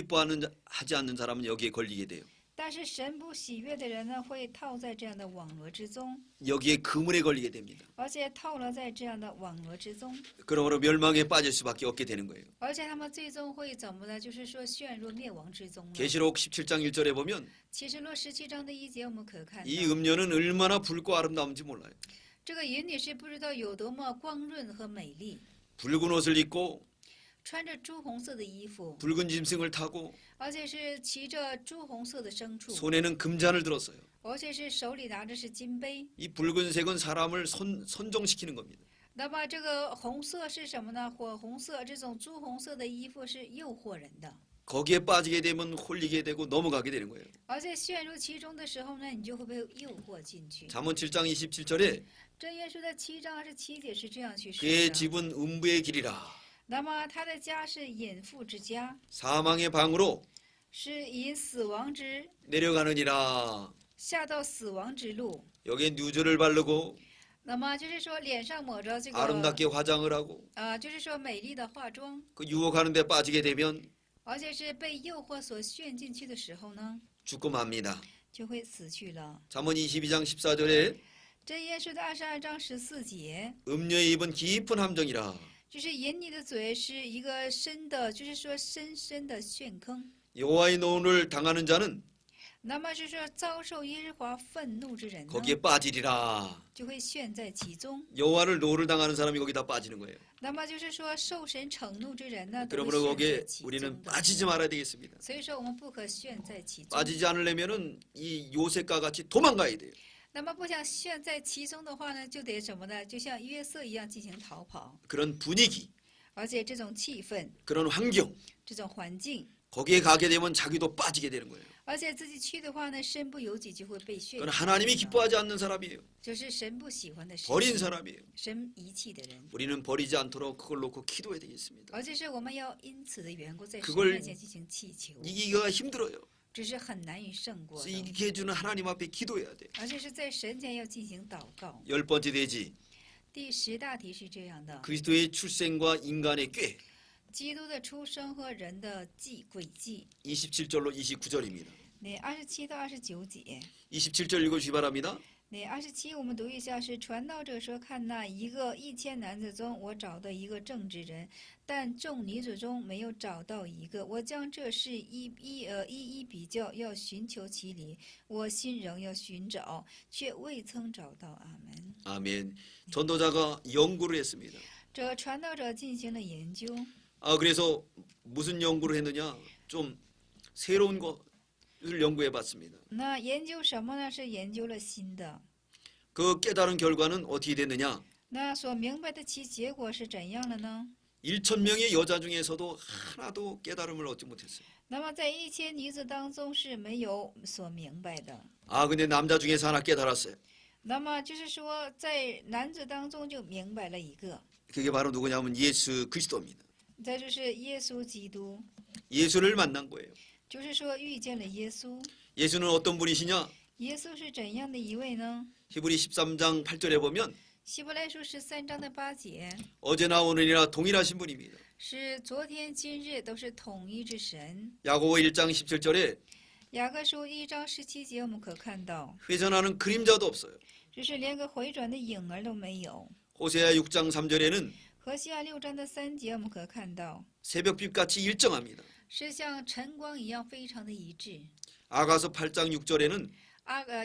[SPEAKER 2] 하지 않는 사람은 여기에 걸리게 돼요.
[SPEAKER 1] 但是神不喜悦的人呢，会套在这样的网罗之中，
[SPEAKER 2] 여기에 그물에 걸리게 됩니다.
[SPEAKER 1] 而且套了在这样的网罗之中，
[SPEAKER 2] 그러므로 멸망에 빠질 수밖에 없게 되는 거예요.
[SPEAKER 1] 而且他们最终会怎么呢？就是说陷入灭亡之中了。
[SPEAKER 2] 계시록 17장 1절에 보면
[SPEAKER 1] 启示录17章的1节，我们可看
[SPEAKER 2] 이
[SPEAKER 1] 到，
[SPEAKER 2] 음녀는 얼마나 붉고 아름다운지 몰라요.
[SPEAKER 1] 这个淫女是不知道有多么光润和美丽，
[SPEAKER 2] 붉은 옷을 입고
[SPEAKER 1] 穿着朱红色的衣服，
[SPEAKER 2] 붉은 짐승을 타고
[SPEAKER 1] 而且是骑着朱红色的牲畜，
[SPEAKER 2] 손에는 금잔을 들었어요.
[SPEAKER 1] 而且是手里拿着是金杯。
[SPEAKER 2] 이 붉은색은 사람을 선종시키는 겁니다.
[SPEAKER 1] 那么这个红色是什么呢？火红色，这种朱红色的衣服是诱惑人的。
[SPEAKER 2] 거기에 빠지게 되면 홀리게 되고 넘어가게 되는 거예요.
[SPEAKER 1] 而且陷入其中的时候呢，你就会被诱惑进去。
[SPEAKER 2] 잠언 7장 27절에
[SPEAKER 1] 箴言书的7章27节是这样去说
[SPEAKER 2] 그의
[SPEAKER 1] 的。
[SPEAKER 2] 집은 음부의 길이라
[SPEAKER 1] 那么他的家是隐妇之家，
[SPEAKER 2] 사망의 방으로
[SPEAKER 1] 是以死亡之
[SPEAKER 2] 내려가느니라.
[SPEAKER 1] 下到死亡之路。
[SPEAKER 2] 여기에 뉴즈를 바르고
[SPEAKER 1] 那么就是说脸上抹着这个
[SPEAKER 2] 아름답게 화장을 하고
[SPEAKER 1] 就是说美丽的化妆，
[SPEAKER 2] 그 유혹하는 데 빠지게 되면
[SPEAKER 1] 而且是被诱惑所陷进去的时候呢，
[SPEAKER 2] 죽고 맙니다.
[SPEAKER 1] 就会死去了。
[SPEAKER 2] 잠언 22장 14절에
[SPEAKER 1] 箴言书的22章14节，
[SPEAKER 2] 음녀의 입은 깊은 함정이라.
[SPEAKER 1] 就是淫女的嘴是一个深的，就是说深深的陷坑。
[SPEAKER 2] 여호와의 노를 당하는 자는
[SPEAKER 1] 那么是说遭受耶和华愤怒之人呢，
[SPEAKER 2] 거기에 빠지리라.
[SPEAKER 1] 就会陷在其中。
[SPEAKER 2] 여호와를 노를 당하는 사람이 거기다 빠지는 거예요.
[SPEAKER 1] 那么就是说受神惩怒之人呢，都会
[SPEAKER 2] 그러므로
[SPEAKER 1] 陷在
[SPEAKER 2] 거기에
[SPEAKER 1] 其中
[SPEAKER 2] 우리는
[SPEAKER 1] 的。
[SPEAKER 2] 빠지지 말아야 되겠습니다.
[SPEAKER 1] 所以说我们不可陷在其中。
[SPEAKER 2] 빠지지 않으려면은 이 요셉과 같이 도망가야 돼요.
[SPEAKER 1] 那么不想陷在其中的话呢，就得什么呢？就像约瑟一样进行逃跑。
[SPEAKER 2] 그런 분위기,
[SPEAKER 1] 而且这种气氛、
[SPEAKER 2] 그런 환경,
[SPEAKER 1] 这种环境，
[SPEAKER 2] 거기에 가게 되면 자기도 빠지게 되는 거예요.
[SPEAKER 1] 而且自己去的话呢，身不由己就会被陷
[SPEAKER 2] 그건
[SPEAKER 1] 入。
[SPEAKER 2] 하나님이 기뻐하지 않는 사람이에요.
[SPEAKER 1] 就是神不喜欢的事
[SPEAKER 2] 버린
[SPEAKER 1] 情，
[SPEAKER 2] 사람이에요.
[SPEAKER 1] 神遗弃的人。
[SPEAKER 2] 우리는 버리지 않도록 그걸 놓고 기도해야 되겠습니다.
[SPEAKER 1] 而且是我们要因此的缘故，在神
[SPEAKER 2] 그걸
[SPEAKER 1] 面前进行祈求，
[SPEAKER 2] 이기기가 힘들어요.
[SPEAKER 1] 只是很难以胜过
[SPEAKER 2] 그래서
[SPEAKER 1] 的。
[SPEAKER 2] 이기게 해주는 하나님 앞에 기도해야 돼요.
[SPEAKER 1] 而且是在神前要进行祷告。
[SPEAKER 2] 10번째 대지,
[SPEAKER 1] 第10大题是这样的：
[SPEAKER 2] 그리스도의 출생과 인간의 꾀.
[SPEAKER 1] 基督的出生和人的轨迹。
[SPEAKER 2] 27절로 29절입니다.
[SPEAKER 1] 那27到29节。
[SPEAKER 2] 27절 읽어주시기 바랍니다.
[SPEAKER 1] 那27我们读一下，是传道者说：“看那1000男子中，我找到一个正直人，但众女子中没有找到一个。我将这事一一比较，要寻求其理。我心仍要寻找，却未曾找到。”阿门。
[SPEAKER 2] 아멘. 전도자가 연구를 했습니다.
[SPEAKER 1] 这传道者进行了研究，
[SPEAKER 2] 그래서 무슨 연구를 했느냐? 좀 새로운 것을 연구해 봤습니다.
[SPEAKER 1] 那研究什么呢？是研究了新的。
[SPEAKER 2] 그 깨달은 결과는 어떻게 됐느냐?
[SPEAKER 1] 那所明白的其结果是怎样的呢？
[SPEAKER 2] 1,000명의 여자 중에서도 하나도 깨달음을 얻지 못했어요.
[SPEAKER 1] 那么在1000女子当中是没有所明白的。
[SPEAKER 2] 근데 남자 중에서 하나 깨달았어요.
[SPEAKER 1] 那么就是说，在男子当中就明白了一个，
[SPEAKER 2] 그게 바로 누구냐면 예수 그리스도입니다.
[SPEAKER 1] 这就是耶稣基督，
[SPEAKER 2] 예수를 만난 거예요.
[SPEAKER 1] 就是说遇见了耶稣。
[SPEAKER 2] 예수는 어떤 분이시냐?
[SPEAKER 1] 耶稣是怎样的一位呢？
[SPEAKER 2] 히브리 13장 8절에 보면
[SPEAKER 1] 希伯来书13章的8节，
[SPEAKER 2] 어제나 오늘이나 동일하신 분입니다.
[SPEAKER 1] 是昨天今日都是统一之神。
[SPEAKER 2] 야고보 1장 17절에
[SPEAKER 1] 雅各书1章17节，我们可看到，
[SPEAKER 2] 회전하는 그림자도 없어요.
[SPEAKER 1] 就是连个回转的影儿都没有。
[SPEAKER 2] 호세아 6장 3절에는
[SPEAKER 1] 何西阿6章的3节，我们可看到
[SPEAKER 2] 새벽빛같이 일정합니다.
[SPEAKER 1] 是像晨光一样非常的一致。
[SPEAKER 2] 아가서 8장 6절에는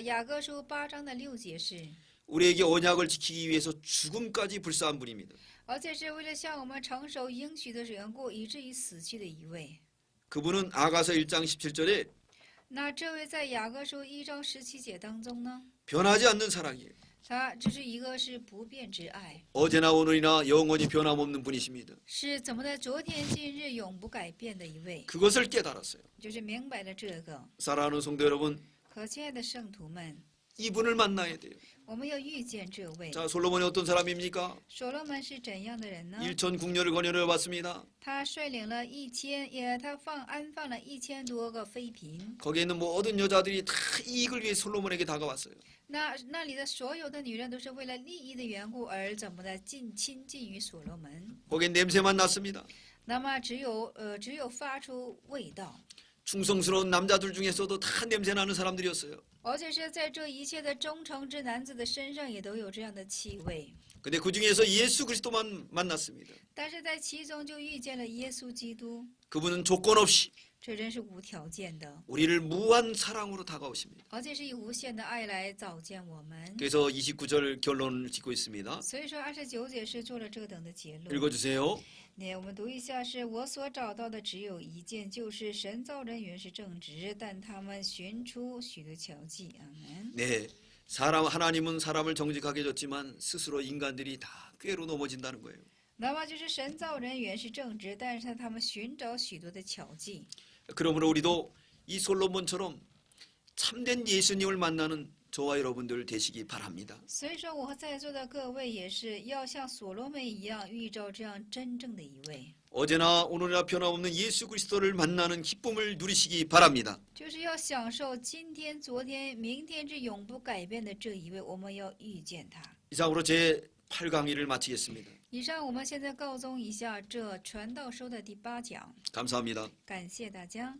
[SPEAKER 1] 雅各书8章的6节是，
[SPEAKER 2] 우리에게 언약을 지키기 위해서 죽음까지 불사한 분입니다.
[SPEAKER 1] 而且是为了向我们承守应许的缘故，以至于死去的一位。
[SPEAKER 2] 그분은 아가서 1장 17절에
[SPEAKER 1] 那这位在雅各书1章17节当中呢，
[SPEAKER 2] 변하지 않는 사랑이에요.
[SPEAKER 1] 他只是一个是不变之爱，
[SPEAKER 2] 어제나 오늘이나 영원히 변함없는 분이십니다.
[SPEAKER 1] 是怎么在昨天今日永不改变的一位，
[SPEAKER 2] 그것을 깨달았어요.
[SPEAKER 1] 就是明白了这个。
[SPEAKER 2] 사랑하는 성도 여러분,
[SPEAKER 1] 可亲爱的圣徒们，
[SPEAKER 2] 이분을 만나야 돼요.
[SPEAKER 1] 我们要遇见这位。
[SPEAKER 2] 자, 솔로몬이 어떤 사람입니까?
[SPEAKER 1] 所罗门是怎样的人呢？
[SPEAKER 2] 일천 궁녀를 거느려 봤습니다.
[SPEAKER 1] 他率领了他安放了1000多个妃嫔，
[SPEAKER 2] 거기에 있는 모든 여자들이 다 이익을 위해 솔로몬에게 다가왔어요.
[SPEAKER 1] 那里的所有的女人都是为了利益的缘故而怎么的亲近于所罗门。
[SPEAKER 2] 거기에 냄새만 났습니다.
[SPEAKER 1] 那么只有发出味道，
[SPEAKER 2] 충성스러운 남자들 중에서도 다 냄새나는 사람들이었어요.
[SPEAKER 1] 而且是在这一切的忠诚之男子的身上也都有这样的气味。
[SPEAKER 2] 근데 그 중에서 예수 그리스도만 만났습니다.
[SPEAKER 1] 但是在其中就遇见了耶稣基督，
[SPEAKER 2] 그분은 조건 없이
[SPEAKER 1] 这真是无条件的，
[SPEAKER 2] 우리를 무한 사랑으로 다가오십니다.
[SPEAKER 1] 而且是以无限的爱来找见我们。
[SPEAKER 2] 그래서 29절 결론을 짓고 있습니다.
[SPEAKER 1] 所以说29节是做了这等的结论。
[SPEAKER 2] 읽어주세요.
[SPEAKER 1] 那我们读一下，是我所找到的只有一件，就是神造人原是正直，但他们寻出许多巧计。阿门。
[SPEAKER 2] 네, 하나님은 사람을 정직하게 줬지만 스스로 인간들이 다 꾀로 넘어진다는 거예요.
[SPEAKER 1] 那么就是神造人原是正直，但是他们寻找许多的巧计。
[SPEAKER 2] 그러므로 우리도 이 솔로몬처럼 참된 예수님을 만나는 저와 여러분들 되시기 바랍니다.
[SPEAKER 1] 所以说，我和在座的各位也是要像所罗门一样，遇着这样真正的一位，
[SPEAKER 2] 어제나 오늘이나 변함없는 예수 그리스도를 만나는 기쁨을 누리시기 바랍니다.
[SPEAKER 1] 就是要享受今天、昨天、明天之永不改变的这一位，我们要遇见他。
[SPEAKER 2] 이상으로 제 8강의를 마치겠습니다.
[SPEAKER 1] 以上，我们现在告终一下这传道书的第8讲，
[SPEAKER 2] 감사합니다.
[SPEAKER 1] 感谢大家。